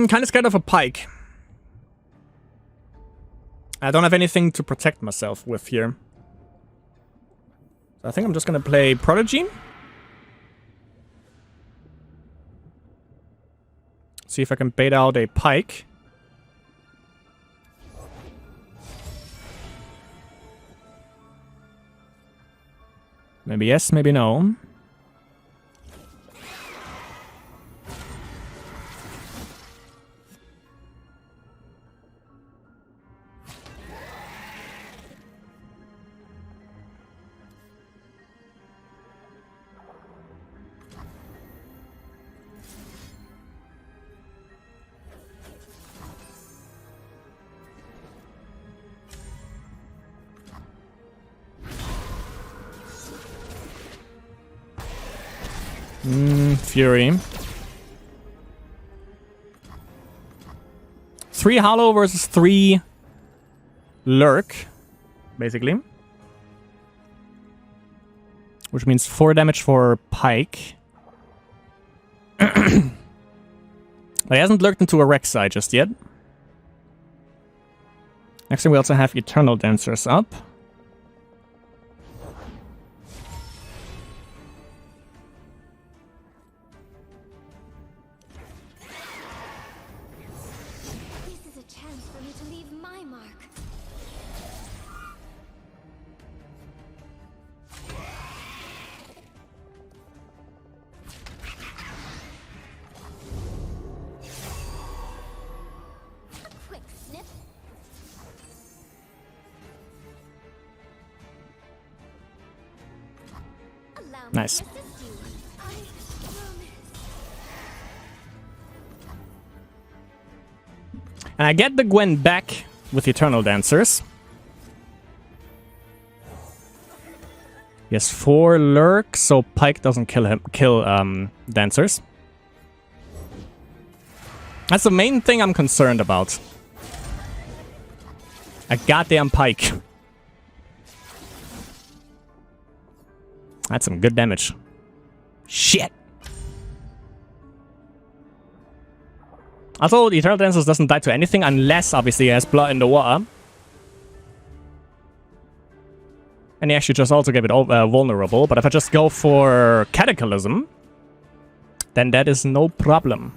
Kind of scared of a Pike. I don't have anything to protect myself with here. So I think I'm just gonna play Prodigy. See if I can bait out a Pike. Maybe yes, maybe no. Fury. 3 Hollow versus 3 Lurk, basically. Which means 4 damage for Pike. But he hasn't lurked into a Rek'Sai just yet. Next thing we also have Eternal Dancers up. Nice. And I get the Gwen back with Eternal Dancers. He has 4 Lurk, so Pike doesn't kill Dancers. That's the main thing I'm concerned about. A goddamn Pike. That's some good damage. Shit. Also, the Eternal Dancers doesn't die to anything unless, obviously, he has blood in the water. And he actually just also gave it vulnerable. But if I just go for Cataclysm, then that is no problem.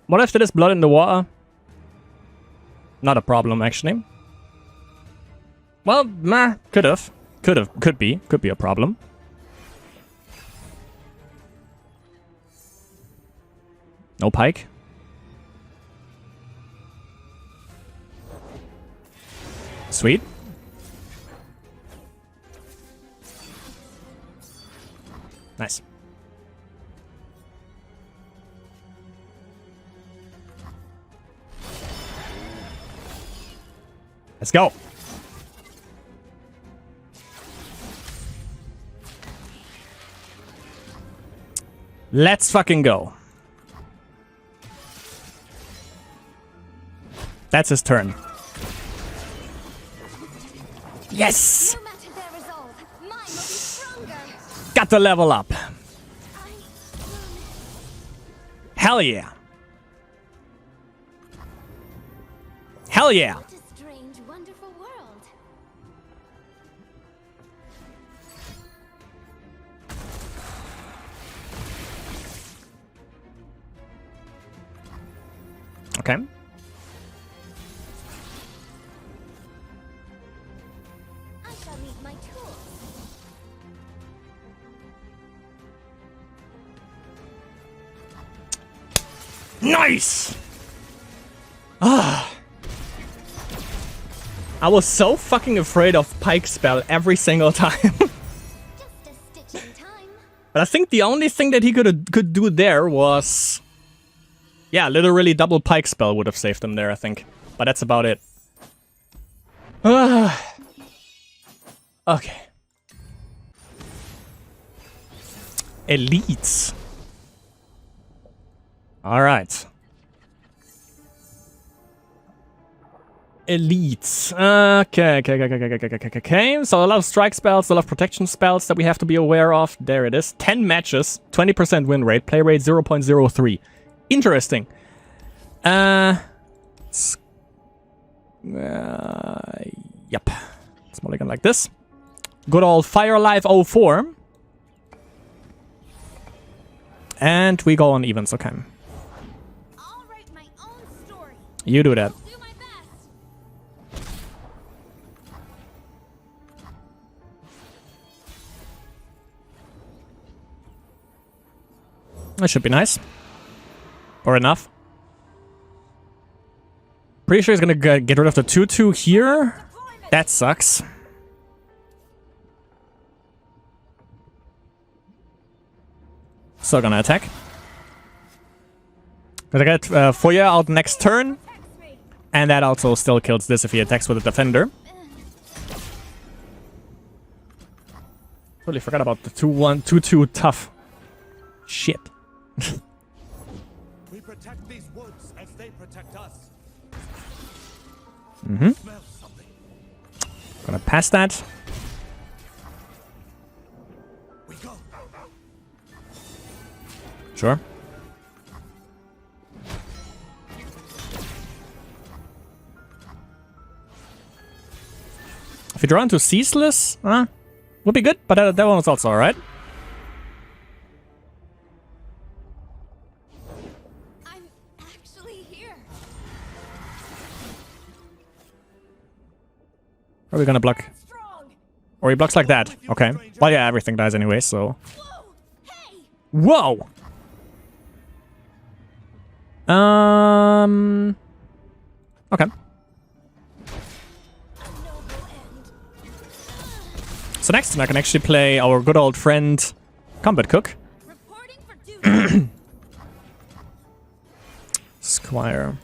What if there is blood in the water? Not a problem, actually. Well, meh, could be a problem. No pike. Sweet. Nice. Let's go. Let's fucking go. That's his turn. Yes! No matter their resolve, mine will be stronger. Got the level up. I Hell yeah. Hell yeah. What a strange, wonderful world. Okay. I shall need my tools. Nice! Ah. I was so fucking afraid of Pike spell every single time. Just a stitch in time. But I think the only thing that he could do there was... Yeah, literally double Pike spell would have saved him there, I think. But that's about it. Okay. Elites. Alright. Elites. Okay. So a lot of strike spells, a lot of protection spells that we have to be aware of. There it is. 10 matches, 20% win rate, play rate 0.03. Interesting. Yep. It's mulligan like this. Good old Fire Life 04. And we go on evens, okay. I'll write my own story. You do that. Do my best. That should be nice. Or enough. Pretty sure he's gonna get rid of the 2-2 here. That sucks. Still gonna attack. Gonna get Foya out next turn. And that also still kills this if he attacks with a defender. Totally forgot about the 2-1, 2-2 tough. Shit. We protect these woods as they protect us. Smell something. Gonna pass that. We go. Sure. If you draw into Ceaseless, would be good, but that one was also alright. I'm actually here. Are we gonna block? Strong. Or he blocks like that. Okay. Well, yeah, everything dies anyway, so... Whoa. Hey. Whoa! Okay. So next turn I can actually play our good old friend Combat Cook. Reporting for duty. Squire.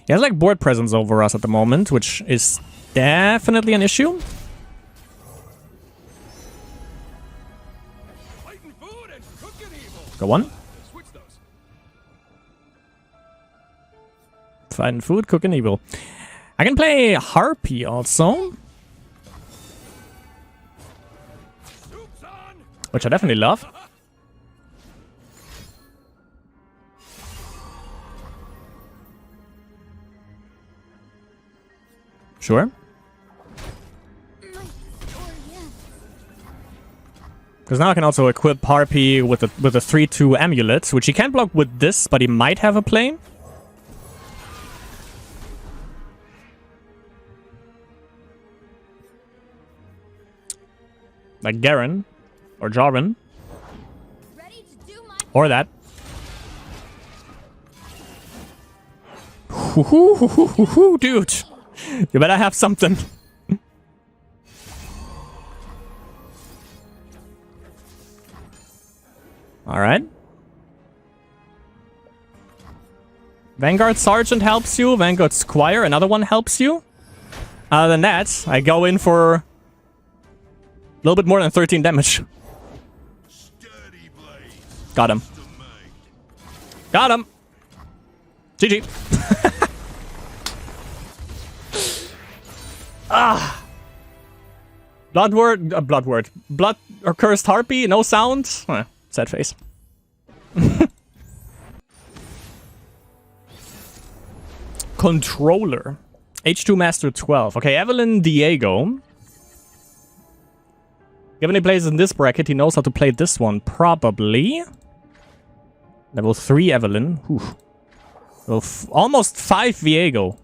He has like board presence over us at the moment, which is definitely an issue. Fighting food and cooking evil. Go on. Switch those. Fighting food, cooking evil. I can play Harpy also, Soup's on. which I definitely love. Sure. My story ends. Because now I can also equip Harpy with a 3/2 amulet, which he can't block with this, but he might have a play. Like Garen or Jarvan. Ready to do my Or that. Hoo, dude. You better have something. Alright. Vanguard Sergeant helps you. Vanguard Squire, another one helps you. Other than that, I go in for a little bit more than 13 damage. Sturdy blade. Got him. Got him. GG. Blood or Cursed Harpy, no sound. Sad face. Controller. H2 Master 12. Okay, Evelyn Diego. Given he plays in this bracket, he knows how to play this one. Probably. Level 3 Evelyn. Level almost 5 Viego.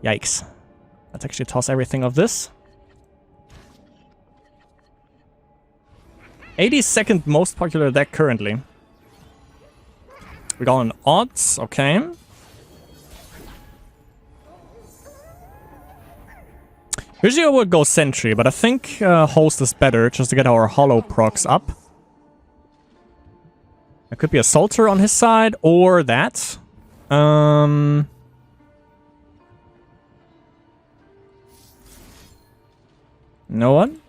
Yikes. Let's actually toss everything of this. 82nd most popular deck currently. We got an odds, okay. Usually I would go Sentry, but I think Host is better just to get our Hollow procs up. It could be Assaulter on his side, or that. No one?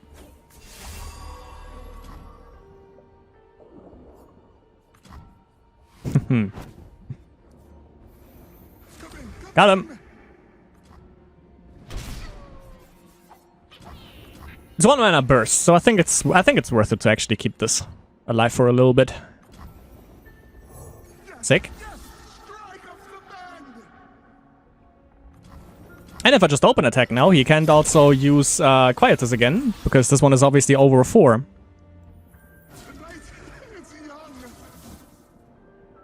Got him. It's 1 mana burst, so I think it's worth it to actually keep this alive for a little bit. Sick. And if I just open attack now, he can't also use Quietus again, because this one is obviously over 4.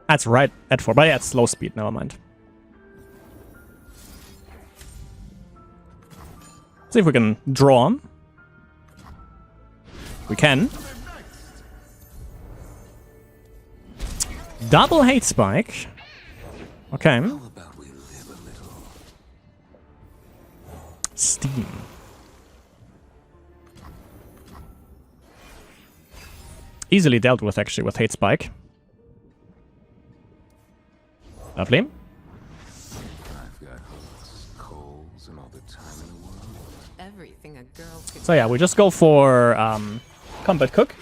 That's right at 4, but yeah, it's slow speed, never mind. See if we can draw him. We can. Double Hate Spike. Okay. Steam. Easily dealt with, actually, with Hate Spike. Lovely. I've got coals and all the time in the world. Everything a girl could So yeah, we just go for Combat Cook.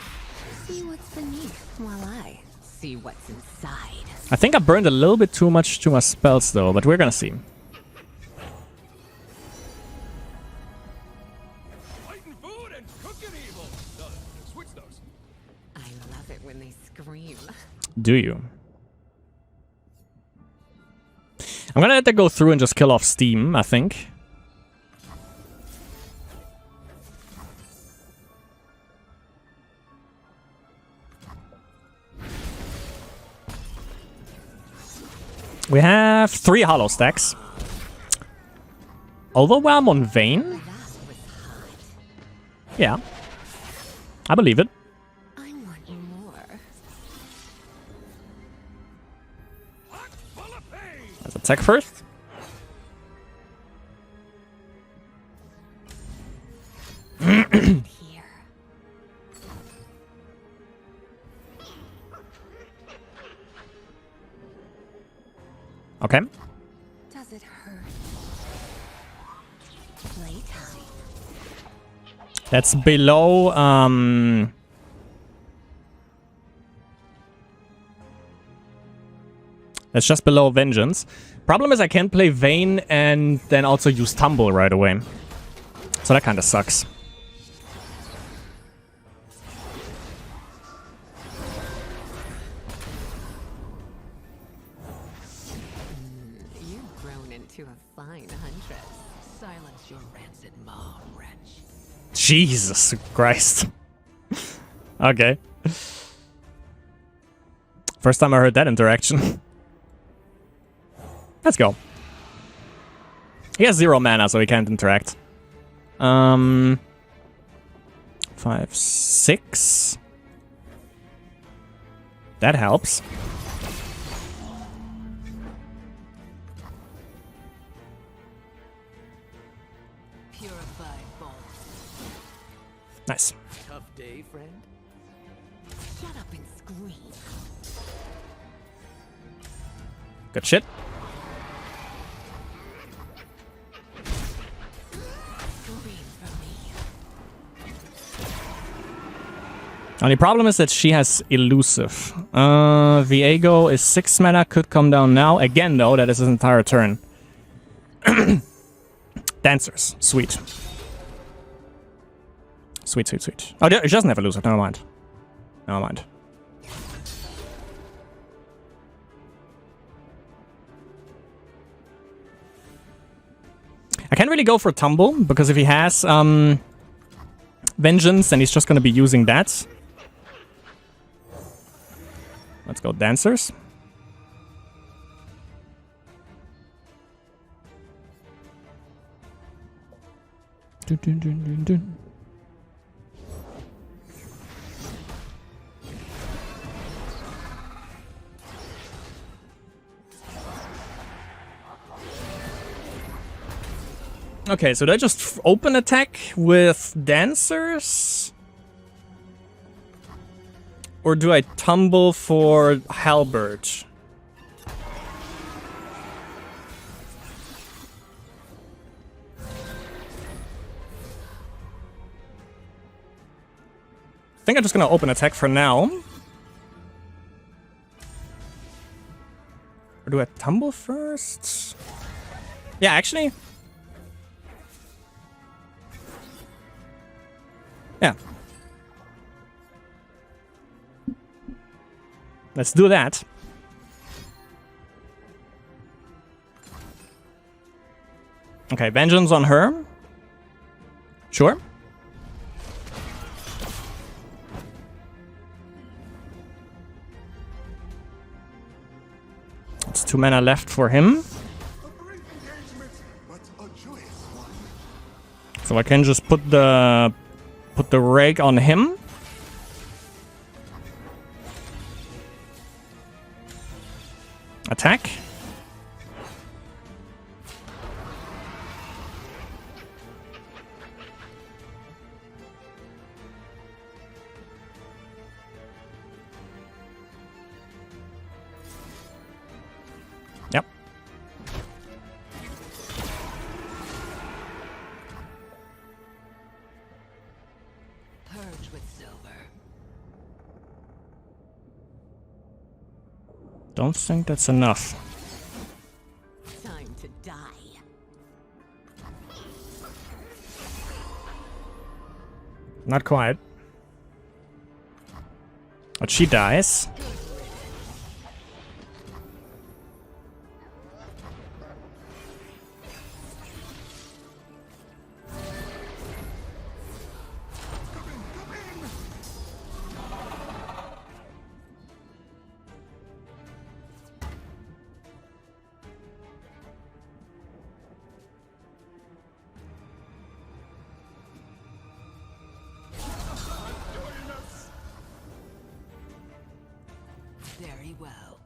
see what's beneath while I see what's inside. I think I burned a little bit too much to my spells though, but we're gonna see. Fighting food and cooking evil. Switch those. I love it when they scream. Do you? I'm gonna let that go through and just kill off Steam, I think. We have 3 hollow stacks. Overwhelm on Vayne? Yeah. I believe it. I want more. Let's attack first. Here. Okay. Does it hurt? Playtime. That's below, that's just below Vengeance. Problem is I can't play Vayne and then also use Tumble right away. So that kind of sucks. You've grown into a fine huntress. Silence your rancid maw, wretch. Jesus Christ. Okay. First time I heard that interaction. Let's go. He has 0 mana, so he can't interact. 5, 6. That helps. Purified bolt. Nice. Tough day, friend? Shut up and scream. Good shit. Scream for me. Only problem is that she has elusive. Viego is 6 mana, could come down now. Again, though, that is his entire turn. Dancers. Sweet. Sweet, sweet, sweet. Oh, she doesn't have elusive. Never mind. Never mind. I can't really go for Tumble, because if he has Vengeance, then he's just going to be using that. Let's go Dancers. Dun, dun, dun, dun, dun. Okay, so they just open attack with Dancers? Or do I tumble for Halberd? I think I'm just gonna open attack for now. Or do I tumble first? Yeah, actually. Yeah. Let's do that. Okay, Vengeance on her. Sure. It's 2 mana left for him. A brief engagement, but a joyous one. So I can just put the rake on him. Attack. Yep. Purge with silver. Don't think that's enough. Time to die. Not quite. But she dies. Very well.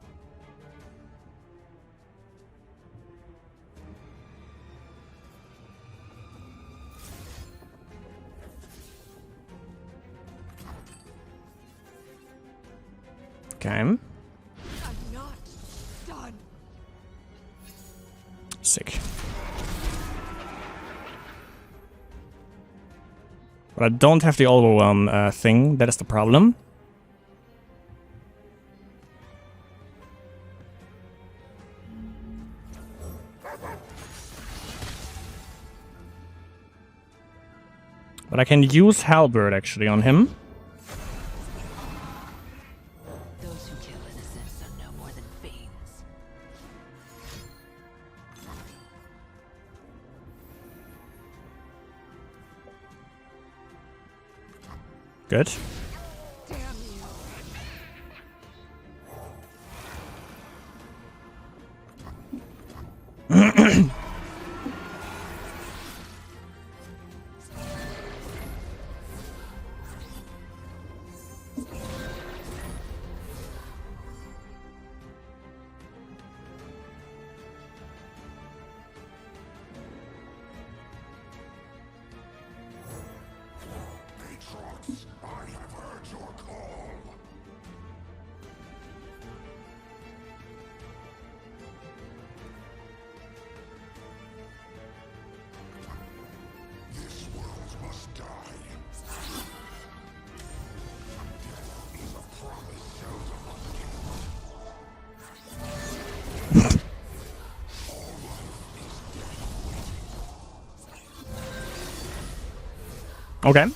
Okay. I'm not done. Sick. But I don't have the overwhelm thing. That is the problem. But I can use Halberd actually on him. Those who kill innocents are no more than fiends. Good. Damn Okay.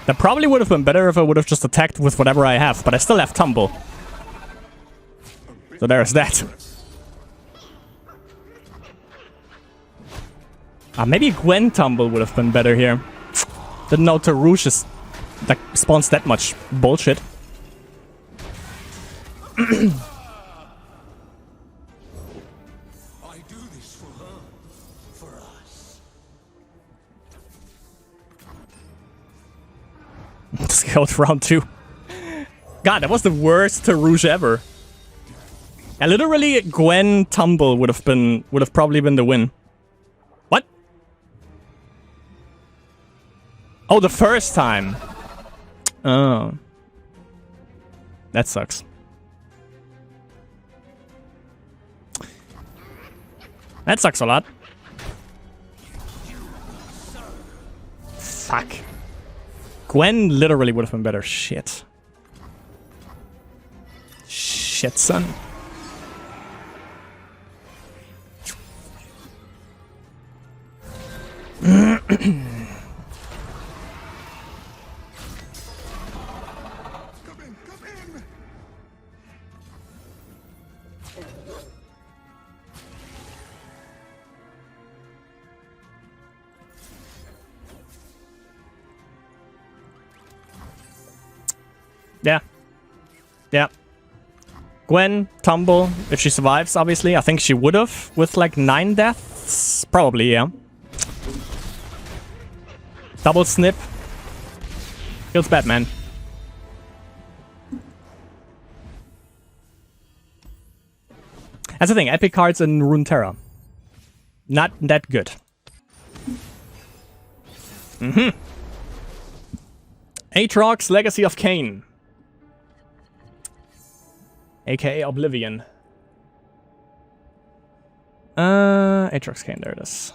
That probably would have been better if I would have just attacked with whatever I have, but I still have Tumble. So there's that. Maybe Gwen Tumble would have been better here. Didn't know Tarouche is, like, spawns that much bullshit. I do this for her, for us. Let's go with round 2. God, that was the worst Tarouche ever. And literally, Gwen Tumble would have probably been the win. What? Oh, the first time. Oh. That sucks. That sucks a lot. Fuck. Gwen literally would have been better. Shit. Shit, son. Come in! Yeah. Yeah. Gwen, Tumble, if she survives, obviously. I think she would have with like 9 deaths. Probably, yeah. Double snip. Kills Batman. That's the thing, epic cards in Runeterra. Not that good. Aatrox, Legacy of Kain. AKA Oblivion. Aatrox Kain, there it is.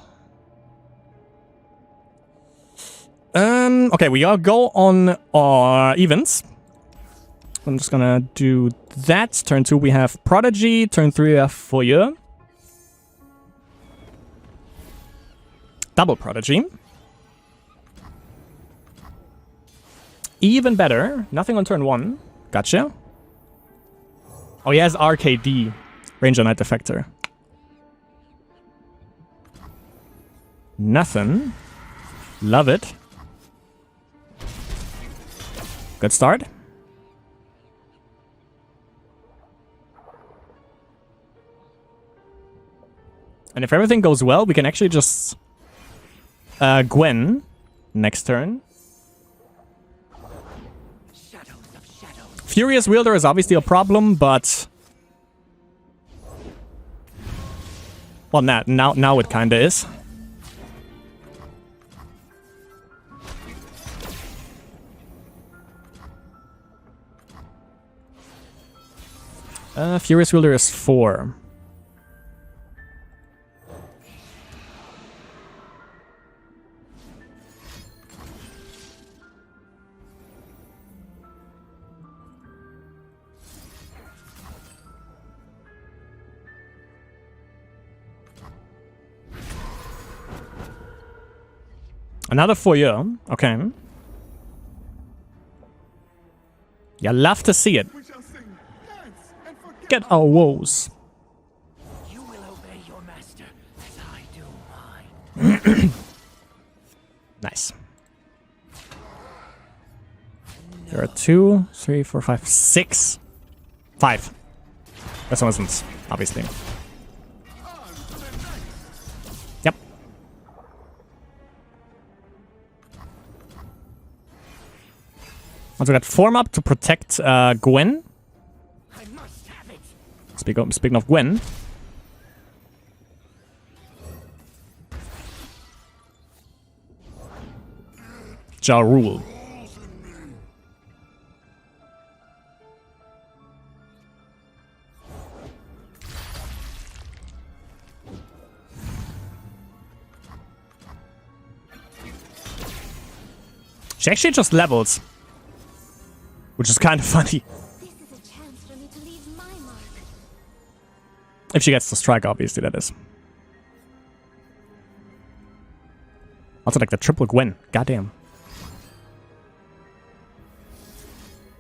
Okay, we all go on our events. I'm just gonna do that. Turn 2 we have Prodigy. Turn 3 we have Foyer. Double Prodigy. Even better. Nothing on turn 1. Gotcha. Oh, he has RKD. Ranger Knight Defector. Nothing. Love it. Good start. And if everything goes well, we can actually just Gwen next turn. Furious Wielder is obviously a problem, but well, now it kinda is. Furious Wielder is 4. Another Foyer. Okay. Yeah, love to see it. We shall sing, dance, and forget. Get our woes. You will obey your master as I do mine. Nice. There are 2, 3, 4, 5, 6. 5. This one isn't, obviously. Yep. Also got Form Up to protect Gwen. I must have it. Speaking of Gwen. Ja Rule. She actually just levels, which is kind of funny. This is a chance for me to leave my mark. If she gets the strike, obviously, that is. Also like the triple Gwen. Goddamn.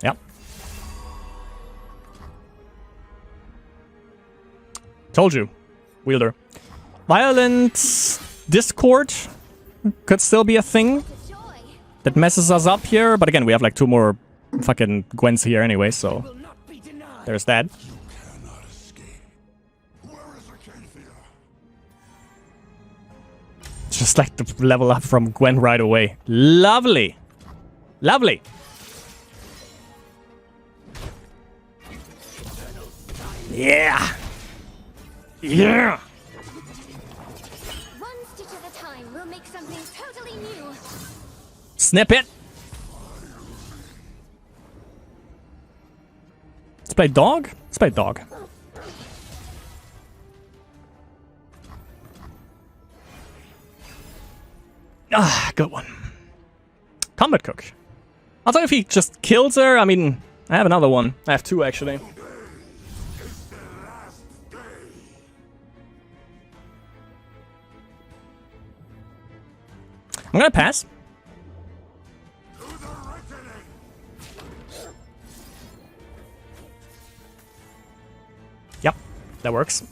Yep. Told you. Wielder. Violent Discord could still be a thing that messes us up here. But again, we have like 2 more fucking Gwens here anyway, so Will not be denied. there's that. Cannot escape. Where is Acacia? Just like the level up from Gwen right away. Lovely. Lovely. Yeah. Yeah. One stitch at a time, we'll make something totally new. Snip it. Let's play dog. Let's play dog. Ah, good one. Combat cook. Also, if he just kills her, I mean, I have another one. I have 2 actually. I'm gonna pass. Yep, that works.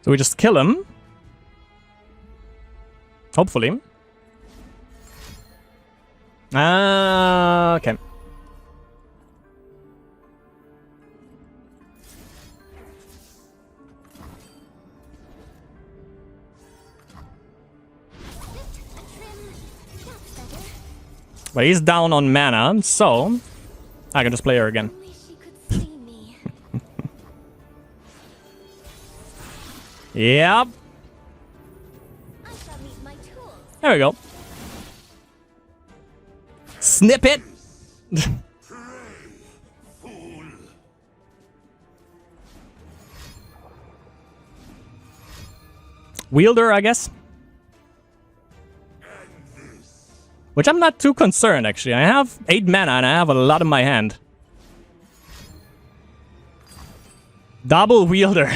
So we just kill him. Hopefully. Okay. But he's down on mana, so I can just play her again. Wish you could see me. Yep. I shall meet my tools. There we go. Snip it. Wielder, I guess. Which I'm not too concerned, actually. I have 8 mana and I have a lot in my hand. Double wielder.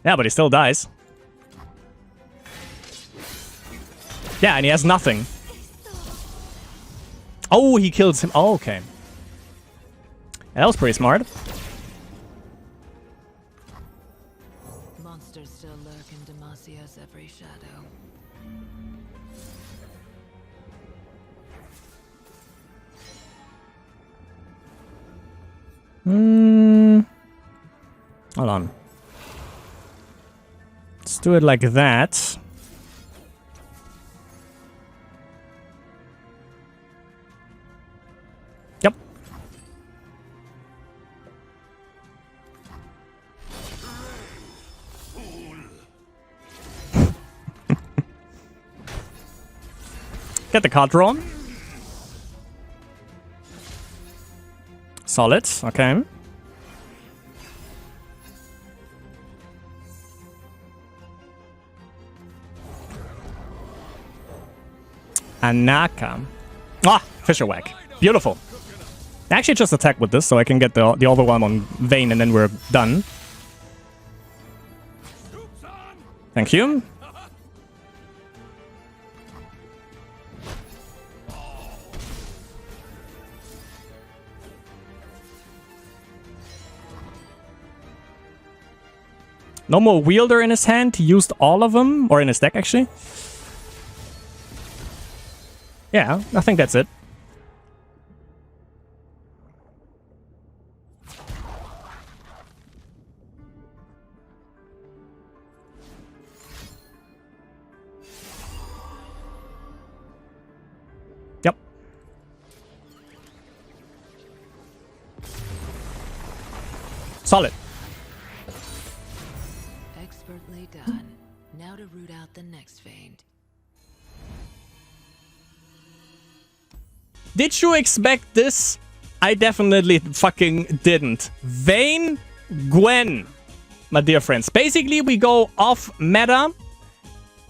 Yeah, but he still dies. Yeah, and he has nothing. Oh, he kills him. Oh, okay. Yeah, that was pretty smart. Monsters still lurk in Demasia's every shadow. Hold on. Let's do it like that. Yep. Get the card drawn. Solid, okay. Anaka. Ah, Fisher Whack. Beautiful. Actually, just attack with this so I can get the overwhelm on Vayne and then we're done. Thank you. No more wielder in his hand. He used all of them. Or in his deck, actually. Yeah, I think that's it. Yep. Solid. Expertly done. Now to root out the next Vayne. Did you expect this? I definitely fucking didn't. Vayne, Gwen, my dear friends. Basically, we go off meta,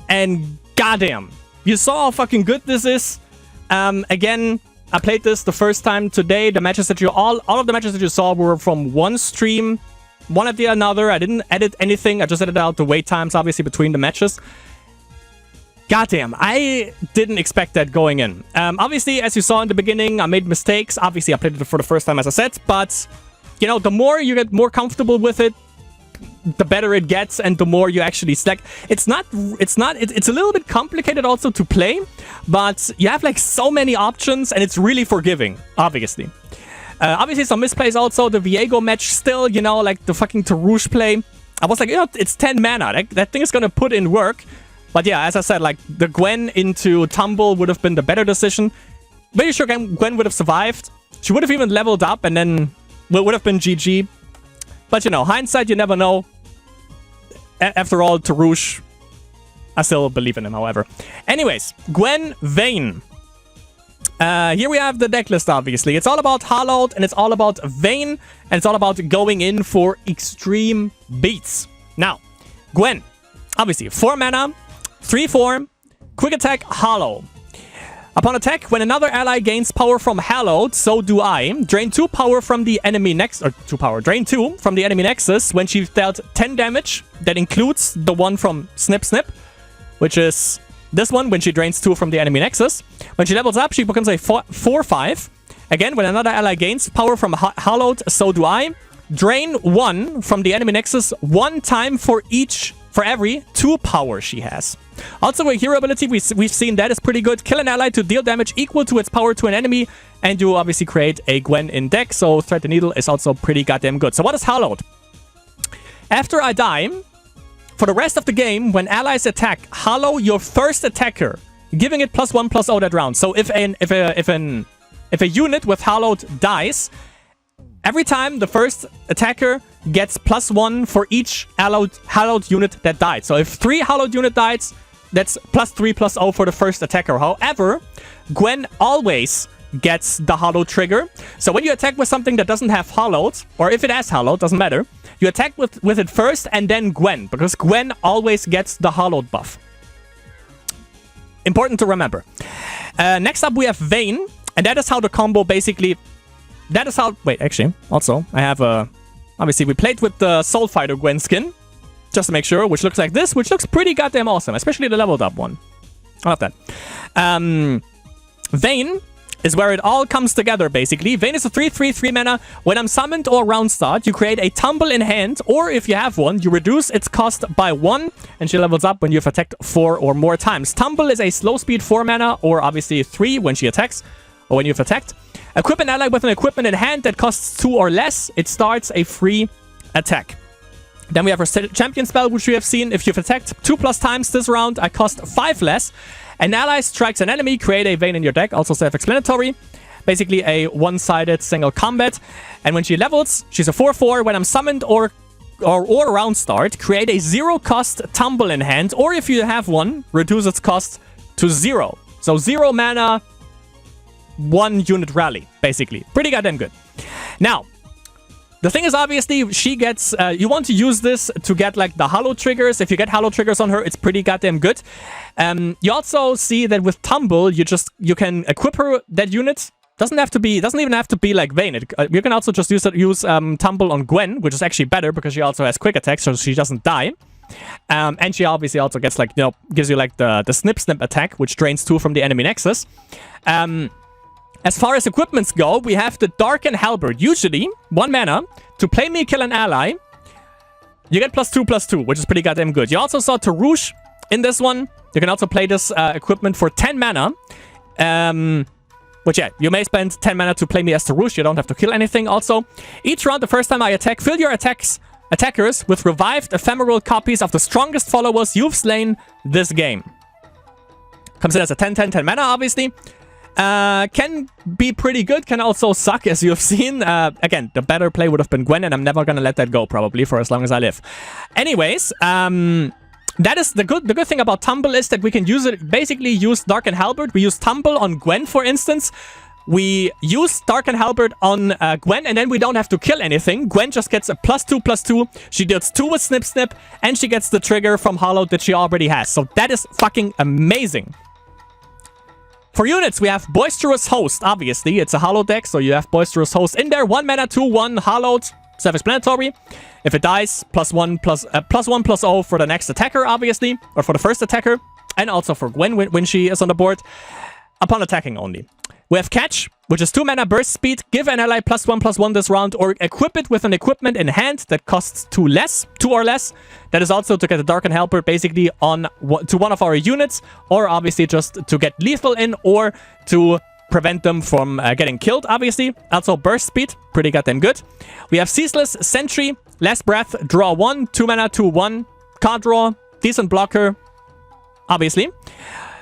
and goddamn, you saw how fucking good this is. Again, I played this the first time today. The matches that all of the matches that you saw were from one stream. one at the another. I didn't edit anything. I just edited out the wait times, obviously, between the matches. Goddamn, I didn't expect that going in. Obviously, as you saw in the beginning, I made mistakes. Obviously, I played it for the first time, as I said. But, you know, the more you get more comfortable with it, the better it gets, and the more you actually select. It's a little bit complicated also to play, but you have like so many options, and it's really forgiving, obviously. Obviously, some misplays also. The Viego match still, you know, like the fucking Tarouche play. I was like, you know, it's 10 mana. That thing is gonna put in work. But yeah, as I said, like, the Gwen into Tumble would have been the better decision. Pretty sure Gwen would have survived. She would have even leveled up, and then would have been GG. But, you know, hindsight, you never know. After all, Tarouche, I still believe in him, however. Anyways, Gwen, Vayne. Here we have the deck list, obviously. It's all about Hallowed, and it's all about Vayne, and it's all about going in for extreme beats. Now, Gwen, obviously, 4 mana, 3/4, quick attack, Hollow. Upon attack, when another ally gains power from Hallowed, so do I. Drain 2 power from the enemy next, or 2 power. Drain 2 from the enemy nexus when she's dealt 10 damage. That includes the one from Snip Snip, which is this one when she drains 2 from the enemy nexus. When she levels up, she becomes a 4/5. Again, when another ally gains power from Hallowed, so do I. Drain 1 from the enemy nexus 1 time for every 2 power she has. Also, a hero ability, we've seen that is pretty good. Kill an ally to deal damage equal to its power to an enemy, and you obviously create a Gwen in deck, so Thread the Needle is also pretty goddamn good. So what is Hallowed? After I die, for the rest of the game, when allies attack, Hallow your first attacker, giving it +1/+0 that round. So if a unit with Hallowed dies, every time the first attacker gets +1 for each Hallowed unit that died. So if 3 Hallowed unit dies, that's +3/+0 for the first attacker. However, Gwen always gets the Hallowed trigger. So when you attack with something that doesn't have Hallowed, or if it has Hallowed, doesn't matter, you attack with it first and then Gwen, because Gwen always gets the Hallowed buff. Important to remember. Next up, we have Vayne, and that is how the combo basically... That is how... Wait, actually, also, I have a... Obviously, we played with the Soul Fighter Gwen skin, just to make sure, which looks like this, which looks pretty goddamn awesome, especially the leveled up one. I love that. Vayne is where it all comes together, basically. Vayne is a 3/3 mana. When I'm summoned or round start, you create a Tumble in hand, or if you have one, you reduce its cost by 1, and she levels up when you've attacked 4 or more times. Tumble is a slow speed 4 mana, or obviously 3 when she attacks, or when you've attacked. Equip an ally with an equipment in hand that costs 2 or less. It starts a free attack. Then we have our champion spell, which we have seen. If you've attacked 2+ times this round, I cost 5 less. An ally strikes an enemy, create a Vayne in your deck. Also self-explanatory. Basically a one-sided single combat. And when she levels, she's a 4/4. When I'm summoned or round start, create a 0-cost Tumble in hand. Or if you have one, reduce its cost to 0. So 0 mana... 1 unit rally, basically. Pretty goddamn good. Now, the thing is, obviously, she gets... you want to use this to get, like, the Hollow triggers. If you get Hollow triggers on her, it's pretty goddamn good. You also see that with Tumble, you can equip her, that unit. Doesn't even have to be like Vayne. You can also just use Tumble on Gwen, which is actually better because she also has quick attack, so she doesn't die. And she obviously also gets, like, you know, gives you, like, the Snip Snip attack, which drains 2 from the enemy nexus. As far as equipments go, we have the Darken Halberd. Usually, 1 mana. To play me, kill an ally. You get +2/+2, which is pretty goddamn good. You also saw Tarouche in this one. You can also play this equipment for 10 mana. Which, yeah, you may spend 10 mana to play me as Tarouche. You don't have to kill anything also. Each round, the first time I attack, fill your attackers with revived ephemeral copies of the strongest followers you've slain this game. Comes in as a 10/10/10 mana, obviously. Can be pretty good, can also suck, as you have seen. Again, the better play would have been Gwen, and I'm never gonna let that go, probably, for as long as I live. Anyways, that is the good thing about Tumble is that we can basically use Darken Halberd. We use Tumble on Gwen, for instance. We use Darken Halberd on Gwen, and then we don't have to kill anything. Gwen just gets a +2/+2. She deals 2 with Snip Snip, and she gets the trigger from Hollow that she already has. So that is fucking amazing. For units, we have Boisterous Host, obviously. It's a Hollow deck, so you have Boisterous Host in there. 1 mana, 2/1, Hollowed. Self-explanatory. If it dies, +1/+0 for the next attacker, obviously, or for the first attacker, and also for Gwen when she is on the board, upon attacking only. We have Catch, which is 2 mana burst speed. Give an ally +1/+1 this round, or equip it with an equipment in hand that costs 2 or less. That is also to get the Darken Helper basically to one of our units, or obviously just to get lethal in, or to prevent them from getting killed, obviously. Also burst speed, pretty goddamn good. We have Ceaseless Sentry, Last Breath, draw 1, 2 mana, 2/1, card draw, decent blocker, obviously.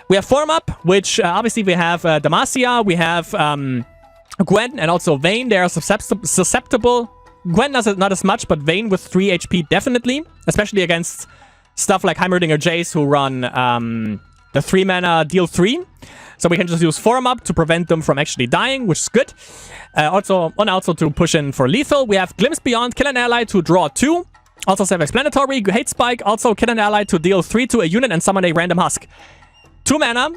We have Form Up, which obviously we have Demacia, we have Gwen, and also Vayne. They are susceptible. Gwen not as much, but Vayne with 3 HP definitely, especially against stuff like Heimerdinger Jace who run the 3 mana deal 3. So we can just use Form Up to prevent them from actually dying, which is good. Also to push in for lethal. We have Glimpse Beyond, kill an ally to draw 2. Also self-explanatory. Hate Spike, also kill an ally to deal 3 to a unit and summon a random husk. 2 mana,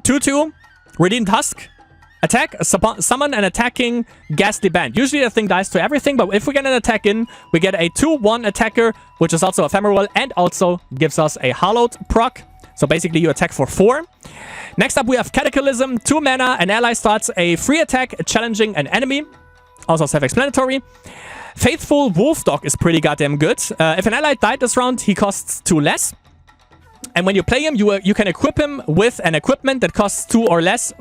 2/2, Redeemed Husk. Attack, summon an attacking Ghastly Band. Usually the thing dies to everything, but if we get an attack in, we get a 2/1 attacker, which is also ephemeral, and also gives us a Hallowed proc. So basically you attack for 4. Next up we have Cataclysm, 2 mana, an ally starts a free attack challenging an enemy. Also self-explanatory. Faithful Wolf Dog is pretty goddamn good. If an ally died this round, he costs 2 less. And when you play him, you can equip him with an equipment that costs 2 or less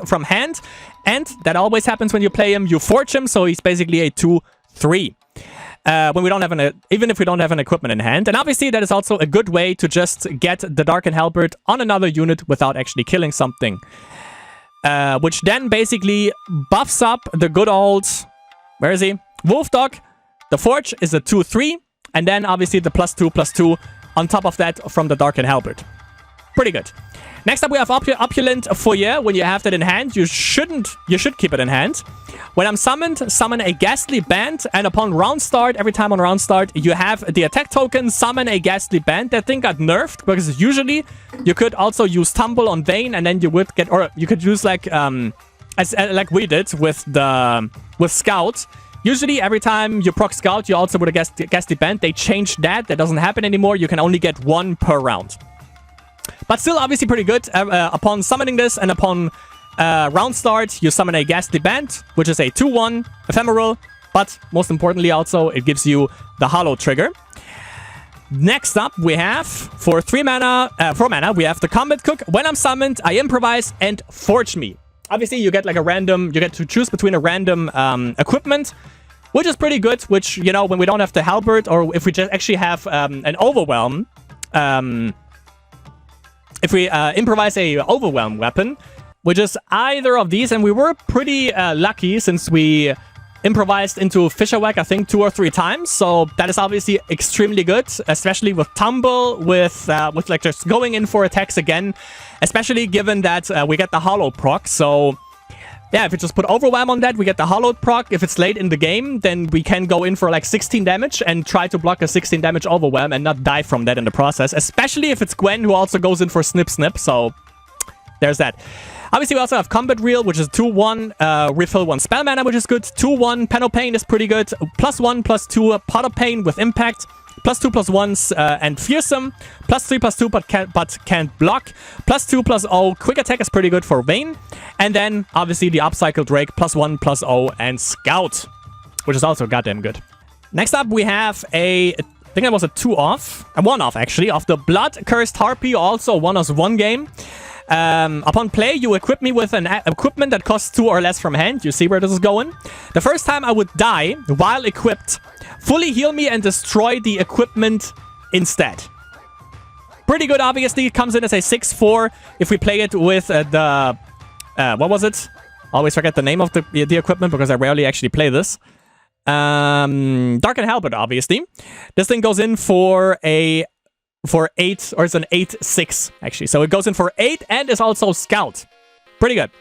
from hand. And that always happens when you play him. You forge him, so he's basically a 2/3. When we don't have even if we don't have an equipment in hand. And obviously that is also a good way to just get the Darken Halberd on another unit without actually killing something. Which then basically buffs up the good old, where is he? Wolf Dog. The Forge is a 2/3. And then obviously the +2/+2 on top of that from the Darken Halberd. Pretty good. Next up we have Opulent Foyer. When you have that in hand, you should keep it in hand. When I'm summoned, summon a Ghastly Band, and upon round start, every time on round start, you have the attack token, summon a Ghastly Band. That thing got nerfed, because usually you could also use Tumble on Vayne, and then you would get, or you could use like we did with Scout. Usually, every time you proc Scout, you also would have Ghastly Band. They changed that. That doesn't happen anymore. You can only get 1 per round. But still, obviously pretty good. Upon summoning this and upon round start, you summon a Ghastly Band, which is a 2/1 ephemeral. But most importantly, also, it gives you the Hollow trigger. Next up, we have, for 4 mana, we have the Combat Cook. When I'm summoned, I improvise and Forge me. Obviously, you get like you get to choose between a random equipment, which is pretty good, which, you know, when we don't have the Halberd, or if we just actually have an Overwhelm, if we improvise a Overwhelm weapon, which is either of these, and we were pretty lucky since we improvised into Fisherwhack, I think 2 or 3 times, so that is obviously extremely good, especially with Tumble, with like just going in for attacks again, especially given that we get the Hollow proc. So yeah, if we just put Overwhelm on that, we get the Hollow proc. If it's late in the game, then we can go in for like 16 damage and try to block a 16 damage Overwhelm and not die from that in the process, especially if it's Gwen who also goes in for Snip Snip, so there's that. Obviously, we also have Combat Reel, which is 2/1, refill 1 spell mana, which is good. 2/1, Pen of Pain is pretty good. +1/+2, Pot of Pain with Impact. +2/+1s and Fearsome. +3/+2, but can't block. +2/+0, Quick Attack is pretty good for Vayne. And then, obviously, the Upcycle Drake, +1/+0, and Scout, which is also goddamn good. Next up, we have I think that was a 2-off, a 1-off actually, of the Blood Cursed Harpy, also 1-1 game. Upon play, you equip me with an equipment that costs 2 or less from hand. You see where this is going? The first time I would die while equipped, fully heal me and destroy the equipment instead. Pretty good, obviously. It comes in as a 6/4 if we play it with the... what was it? Always forget the name of the equipment because I rarely actually play this. Darken Halberd, obviously. This thing goes in for 8, or it's an 8/6 actually. So it goes in for 8 and is also Scout. Pretty good.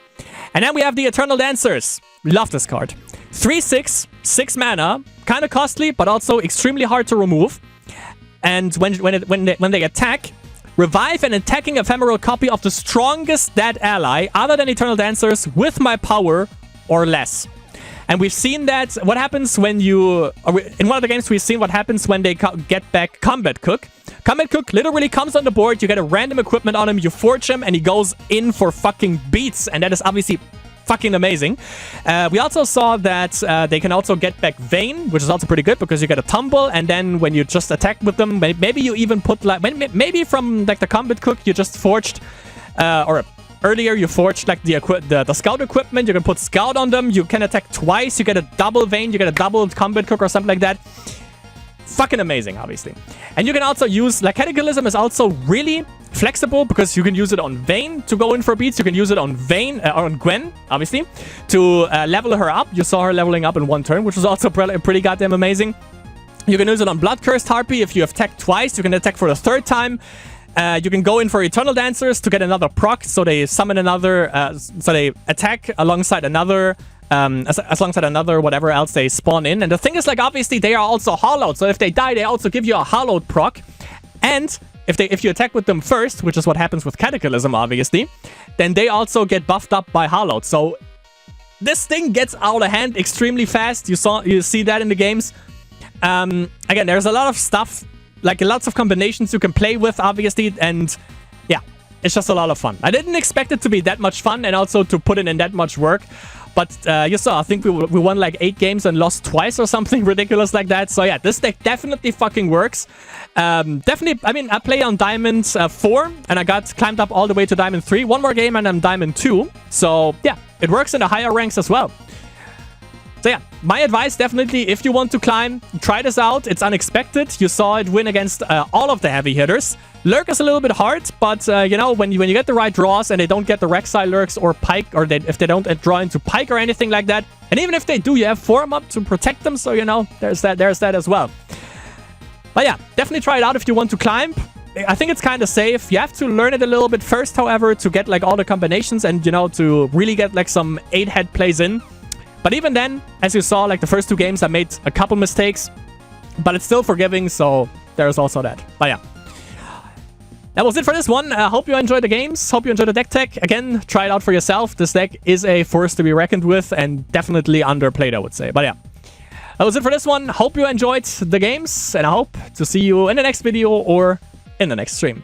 And then we have the Eternal Dancers. Love this card. 3/6, 6 mana, kind of costly, but also extremely hard to remove. And when they attack, revive an attacking ephemeral copy of the strongest dead ally other than Eternal Dancers with my power or less. And we've seen that what happens when you... In one of the games, we've seen what happens when they get back Combat Cook. Combat Cook literally comes on the board, you get a random equipment on him, you forge him, and he goes in for fucking beats. And that is obviously fucking amazing. We also saw that they can also get back Vayne, which is also pretty good because you get a tumble, and then when you just attack with them, maybe you even put like... Maybe from like the Combat Cook, you just forged... or earlier you forged like the scout equipment, you can put scout on them, you can attack twice, you get a double Vayne, you get a double Combat Cook or something like that. Fucking amazing, obviously. And you can also use, like, Cataclysm is also really flexible because you can use it on Vayne to go in for beats. You can use it on Vayne, on Gwen, obviously, to level her up. You saw her leveling up in one turn, which was also pretty goddamn amazing. You can use it on Blood Cursed Harpy. If you attack twice, you can attack for the third time. You can go in for Eternal Dancers to get another proc, so they summon another, so they attack alongside another... alongside another whatever else they spawn in. And the thing is, like, obviously they are also hollowed, so if they die, they also give you a hollowed proc. And if you attack with them first, which is what happens with Cataclysm, obviously, then they also get buffed up by hollowed. So this thing gets out of hand extremely fast. You see that in the games. Again, there's a lot of stuff, like lots of combinations you can play with, obviously, and yeah, it's just a lot of fun. I didn't expect it to be that much fun and also to put in that much work. But you saw, I think we won like 8 games and lost twice or something ridiculous like that. So yeah, this deck definitely fucking works. Definitely, I mean, I play on Diamond 4 and I climbed up all the way to Diamond 3. One more game and I'm Diamond 2. So yeah, it works in the higher ranks as well. So yeah, my advice definitely, if you want to climb, try this out. It's unexpected. You saw it win against all of the heavy hitters. Lurk is a little bit hard, but you know, when you get the right draws and they don't get the Rek'Sai Lurks or Pike, or if they don't draw into Pike or anything like that, and even if they do, you have Form up to protect them, so you know, there's that as well. But yeah, definitely try it out if you want to climb. I think it's kind of safe. You have to learn it a little bit first, however, to get like all the combinations and, you know, to really get like some 8-head plays in. But even then, as you saw, like the first 2 games, I made a couple mistakes, but it's still forgiving, so there's also that. But yeah. That was it for this one. Hope you enjoyed the games. Hope you enjoyed the deck tech. Again, try it out for yourself. This deck is a force to be reckoned with and definitely underplayed, I would say. But yeah, that was it for this one. Hope you enjoyed the games and I hope to see you in the next video or in the next stream.